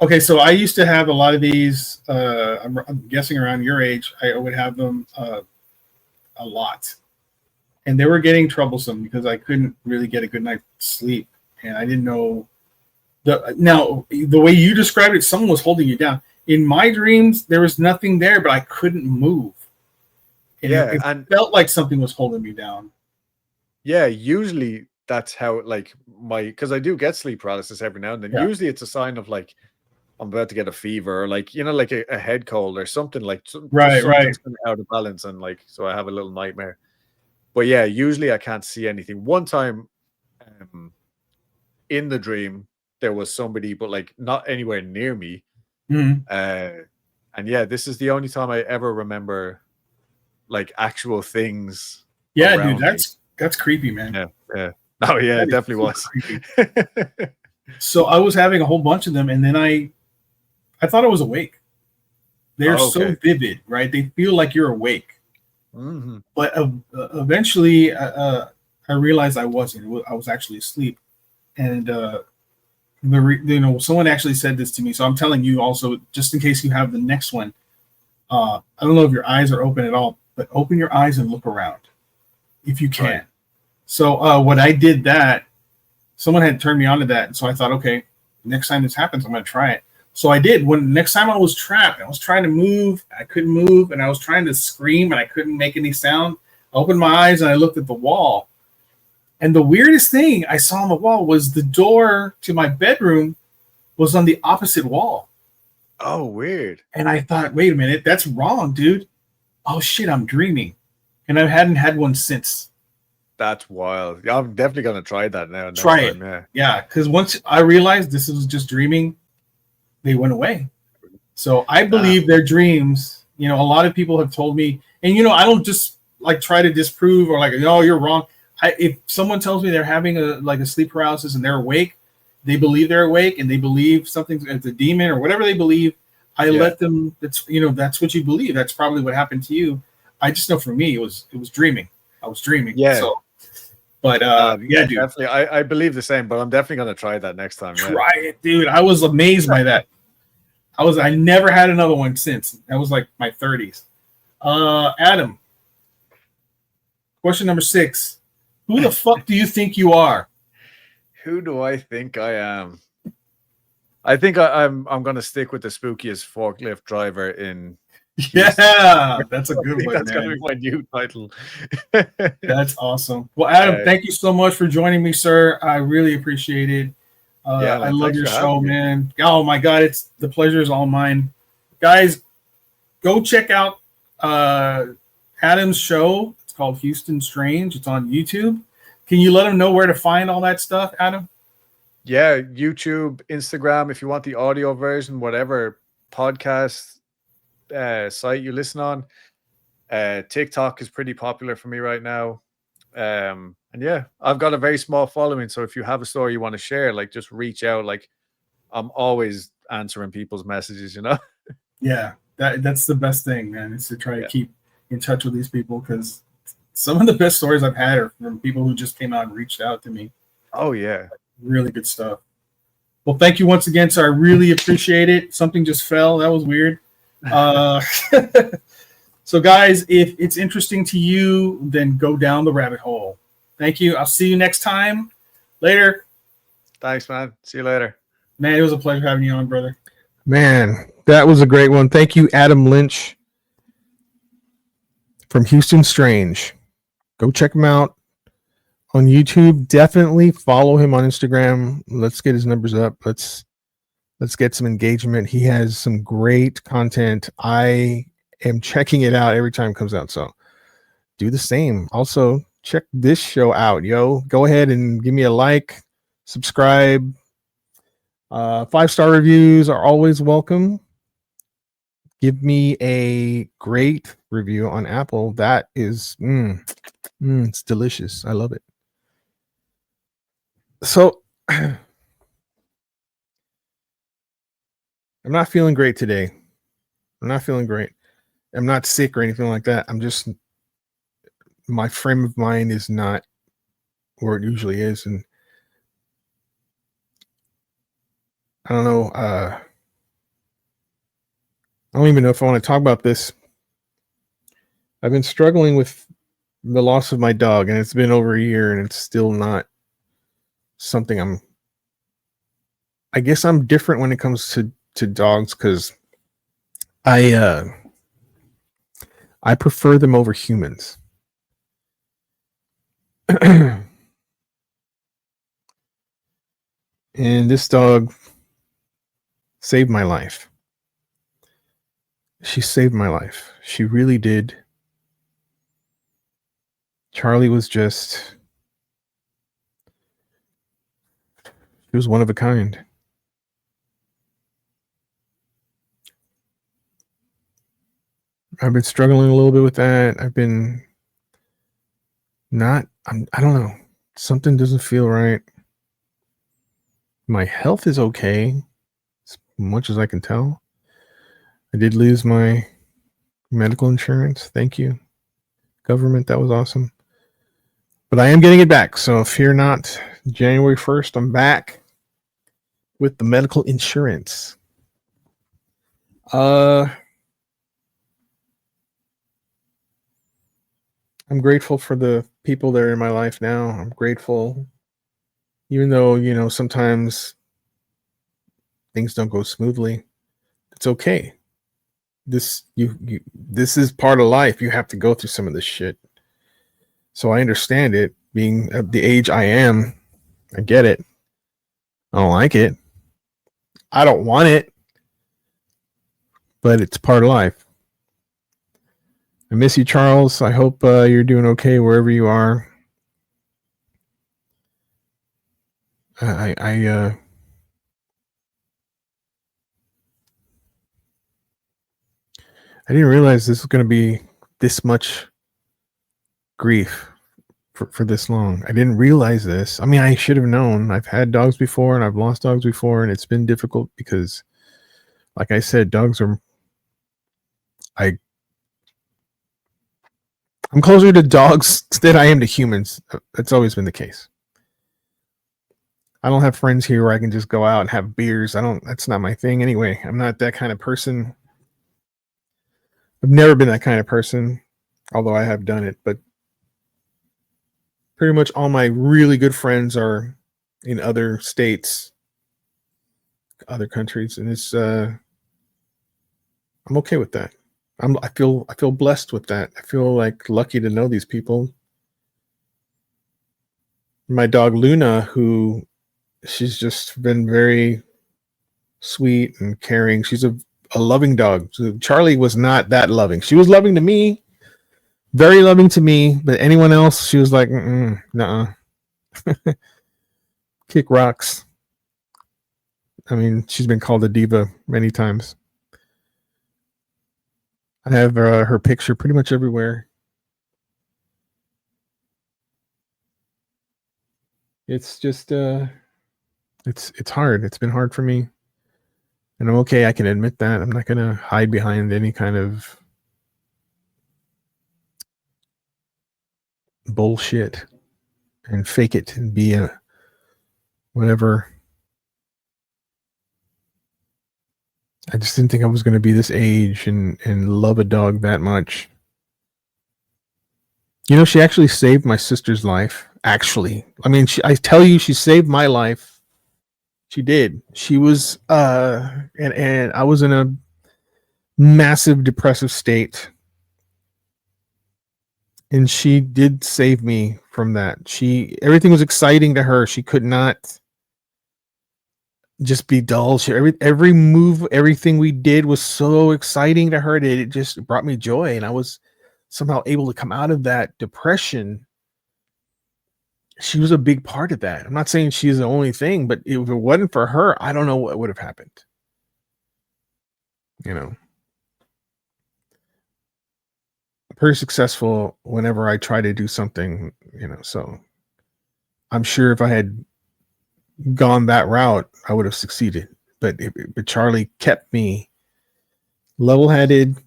Okay, so I used to have a lot of these. I'm guessing around your age, I would have them a lot, and they were getting troublesome because I couldn't really get a good night's sleep, and I didn't know now the way you described it. Someone was holding you down. In my dreams, there was nothing there, but I couldn't move, and Yeah, it and felt like something was holding me down. yeah, usually that's how like because I do get sleep paralysis every now and then. Yeah, Usually it's a sign of like I'm about to get a fever or like like a head cold or something like just right, right. something's kind of out of balance and like so I have a little nightmare. But yeah, usually I can't see anything. One time um, in the dream there was somebody, but like not anywhere near me. Mhm. Uh, and yeah, this is the only time I ever remember like actual things Yeah, dude, around me. that's creepy, man. Yeah, yeah. Oh yeah, That it is definitely super was. creepy. So I was having a whole bunch of them, and then I thought I was awake. They're Oh, so okay. vivid, right? They feel like you're awake. Hmm. But eventually, I realized I wasn't. I was actually asleep, and someone actually said this to me. So I'm telling you also, just in case you have the next one. I don't know if your eyes are open at all, but open your eyes and look around if you can. Right. So when I did that, someone had turned me on to that, and so I thought, okay, next time this happens, I'm going to try it. So I did. When next time I was trapped, I was trying to move, I couldn't move, and I was trying to scream, and I couldn't make any sound. I opened my eyes and I looked at the wall, and the weirdest thing I saw on the wall was the door to my bedroom was on the opposite wall. Oh, weird. And I thought, wait a minute, that's wrong, dude. Oh shit, I'm dreaming, and I hadn't had one since. That's wild. Yeah, I'm definitely gonna try that now. Try it, yeah. Because once I realized this was just dreaming, they went away. So I believe their dreams. You know, a lot of people have told me, and you know, I don't just like try to disprove or like, no, you're wrong. If someone tells me they're having a sleep paralysis and they're awake, they believe they're awake and they believe something's it's a demon or whatever they believe. I let them. That's that's what you believe. That's probably what happened to you. I just know for me, it was dreaming. I was dreaming. Yeah. So, but yeah, dude. Definitely. I believe the same, but I'm definitely gonna try that next time. Try it, dude. I was amazed by that. I never had another one since. That was like my 30s. Adam. Question number 6. Who the fuck do you think you are? Who do I think I am? I think I'm gonna stick with the spookiest forklift driver in. Yeah, that's a good one. That's gonna be my new title. That's awesome. Well, Adam, thank you so much for joining me, sir. I really appreciate it. I love your show, man. Oh my god, the pleasure is all mine. Guys, go check out Adam's show. It's called Houston Strange. It's on YouTube. Can you let them know where to find all that stuff, Adam? Yeah, YouTube, Instagram, if you want the audio version, whatever podcast site you listen on. TikTok is pretty popular for me right now. And yeah, I've got a very small following. So if you have a story you want to share, like just reach out. Like I'm always answering people's messages, you know? Yeah, that's the best thing, man, is to try to keep in touch with these people, because some of the best stories I've had are from people who just came out and reached out to me. Oh, yeah. Really good stuff. Well, thank you once again, sir. I really appreciate it. Something just fell. That was weird. So, guys, if it's interesting to you, then go down the rabbit hole. Thank you. I'll see you next time. Later. Thanks, man. See you later. Man, it was a pleasure having you on, brother. Man, that was a great one. Thank you, Adam Lynch from Houston Strange. Go check him out on YouTube. Definitely follow him on Instagram. Let's get his numbers up. Let's get some engagement. He has some great content. I am checking it out every time it comes out. So do the same. Also, check this show out, yo. Go ahead and give me a like, subscribe. 5-star reviews are always welcome. Give me a great review on Apple. That is, it's delicious. I love it. So, I'm not feeling great today. I'm not feeling great. I'm not sick or anything like that. I'm just, my frame of mind is not where it usually is. And I don't know. I don't even know if I want to talk about this. I've been struggling with the loss of my dog, and it's been over a year, and it's still not something I guess I'm different when it comes to dogs, because I prefer them over humans. And this dog saved my life. She saved my life. She really did. Charlie was just, she was one of a kind. I've been struggling a little bit with that. I've been I don't know. Something doesn't feel right. My health is okay, as much as I can tell. I did lose my medical insurance. Thank you, government. That was awesome. But I am getting it back. So fear not. January 1st, I'm back with the medical insurance. I'm grateful for the people that are in my life now. I'm grateful, even though, sometimes things don't go smoothly. It's okay. This is part of life. You have to go through some of this shit. So I understand it. Being at the age I am, I get it. I don't like it. I don't want it. But it's part of life. I miss you, Charles. I hope you're doing okay wherever you are. I didn't realize this was going to be this much grief for this long. I didn't realize this. I mean, I should have known. I've had dogs before and I've lost dogs before, and it's been difficult because, like I said, dogs are. I'm closer to dogs than I am to humans. That's always been the case. I don't have friends here where I can just go out and have beers. That's not my thing anyway. I'm not that kind of person. I've never been that kind of person, although I have done it. But pretty much all my really good friends are in other states, other countries, and it's I'm okay with that. I feel blessed with that. I feel like lucky to know these people. My dog Luna, who she's just been very sweet and caring. She's a loving dog. So Charlie was not that loving. She was loving to me, very loving to me, but anyone else, she was like, nuh-uh. Kick rocks. I mean, she's been called a diva many times. I have her picture pretty much everywhere. It's just it's hard. It's been hard for me. And I'm okay. I can admit that. I'm not going to hide behind any kind of bullshit and fake it and be a whatever. I just didn't think I was going to be this age and love a dog that much. You know, she actually saved my sister's life. Actually, I mean, I tell you, she saved my life. She did. She was, and I was in a massive depressive state, and she did save me from that. Everything was exciting to her. She could not just be dull. Every move, everything we did was so exciting to her that it just brought me joy, and I was somehow able to come out of that depression. She was a big part of that. I'm not saying she's the only thing, but if it wasn't for her, I don't know what would have happened. You know, I'm pretty successful whenever I try to do something, you know, so I'm sure if I had gone that route, I would have succeeded. But Charlie kept me level-headed.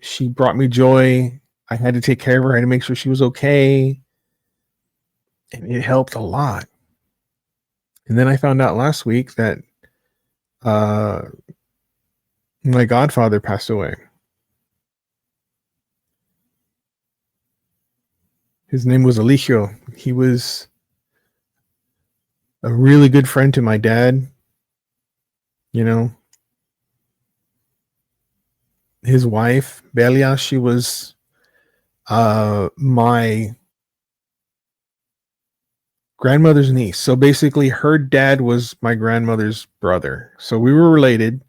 She brought me joy. I had to take care of her. I had to make sure she was okay. And it helped a lot. And then I found out last week that my godfather passed away. His name was Eligio. He was a really good friend to my dad. You know, his wife, Belia, she was my grandmother's niece. So basically her dad was my grandmother's brother. So we were related.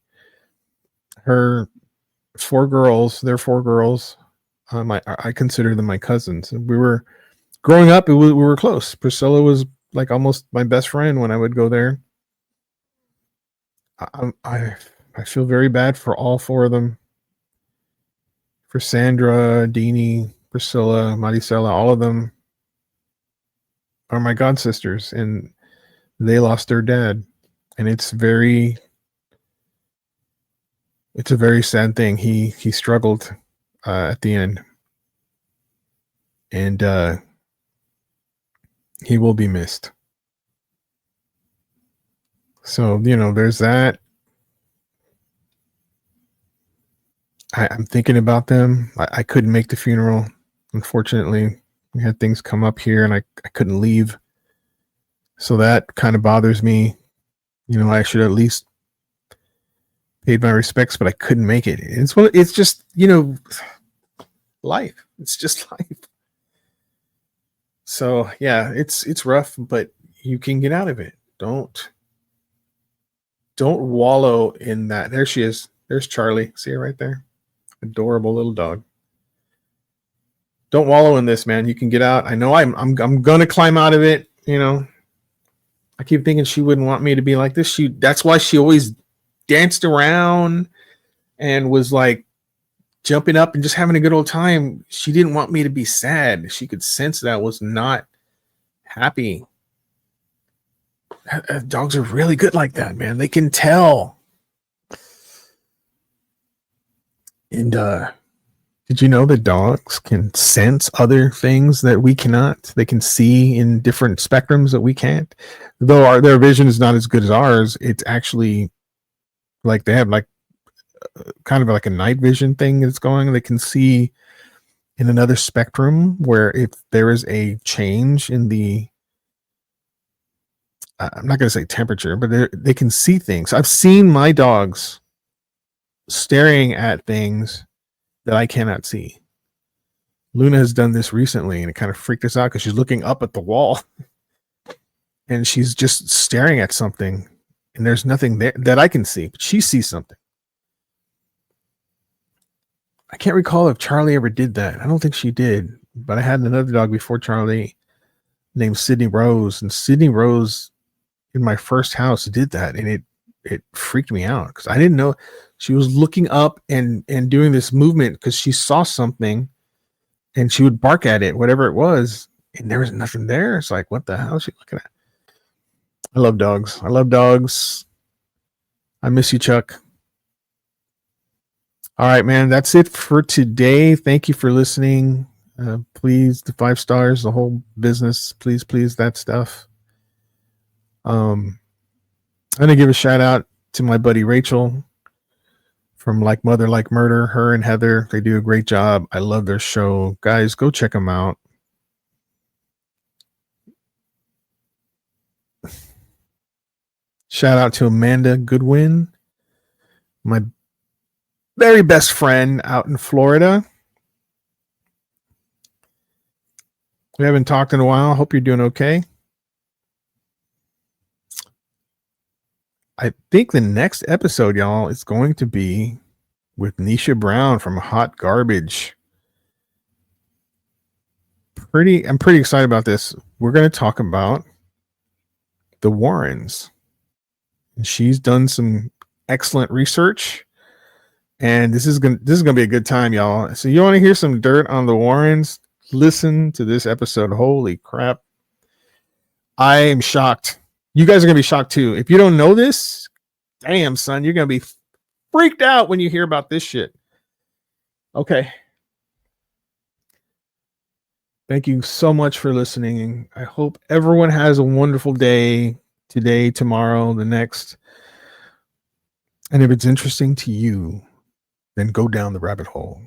Her they're 4 girls. I consider them my cousins. We were growing up, we were close. Priscilla was like almost my best friend when I would go there. I feel very bad for all 4 of them. For Sandra, Deanie, Priscilla, Maricela, all of them are my god sisters, and they lost their dad, and it's a very sad thing. He struggled at the end, and he will be missed. So, you know, there's that. I'm thinking about them. I couldn't make the funeral, unfortunately. We had things come up here and I couldn't leave. So that kind of bothers me. You know, I should at least paid my respects, but I couldn't make it. It's just, life. It's just life. So yeah, it's rough, but you can get out of it. Don't wallow in that. There she is. There's Charlie. See her right there? Adorable little dog. Don't wallow in this, man. You can get out. I know I'm gonna climb out of it. I keep thinking she wouldn't want me to be like this. That's why she always danced around and was like jumping up and just having a good old time. She didn't want me to be sad. She could sense that I was not happy. Dogs are really good like that, man. They can tell. And did you know that dogs can sense other things that we cannot? They can see in different spectrums that we can't. Though their vision is not as good as ours, it's actually like they have like kind of like a night vision thing that's going. They can see in another spectrum where if there is a change in the I'm not going to say temperature, but they can see things. I've seen my dogs staring at things that I cannot see. Luna has done this recently, and it kind of freaked us out because she's looking up at the wall and she's just staring at something, and there's nothing there that I can see, but she sees something. I can't recall if Charlie ever did that. I don't think she did, but I had another dog before Charlie named Sydney Rose, and Sydney Rose in my first house did that, and it freaked me out because I didn't know she was looking up and doing this movement because she saw something, and she would bark at it, whatever it was, and there was nothing there. It's like, what the hell is she looking at? I love dogs. I love dogs. I miss you, Chuck. All right, man. That's it for today. Thank you for listening. Please, the 5 stars, the whole business. Please, that stuff. I'm going to give a shout out to my buddy Rachel from Like Mother, Like Murder. Her and Heather, they do a great job. I love their show. Guys, go check them out. Shout out to Amanda Goodwin, my very best friend out in Florida. We haven't talked in a while. Hope you're doing okay. I think the next episode, y'all, is going to be with Nisha Brown from Hot Garbage. I'm pretty excited about this. We're going to talk about the Warrens. And she's done some excellent research, and this is going to be a good time, y'all. So you want to hear some dirt on the Warrens? Listen to this episode. Holy crap. I am shocked. You guys are going to be shocked too. If you don't know this, damn, son, you're going to be freaked out when you hear about this shit. Okay. Thank you so much for listening. I hope everyone has a wonderful day today, tomorrow, the next. And if it's interesting to you, then go down the rabbit hole.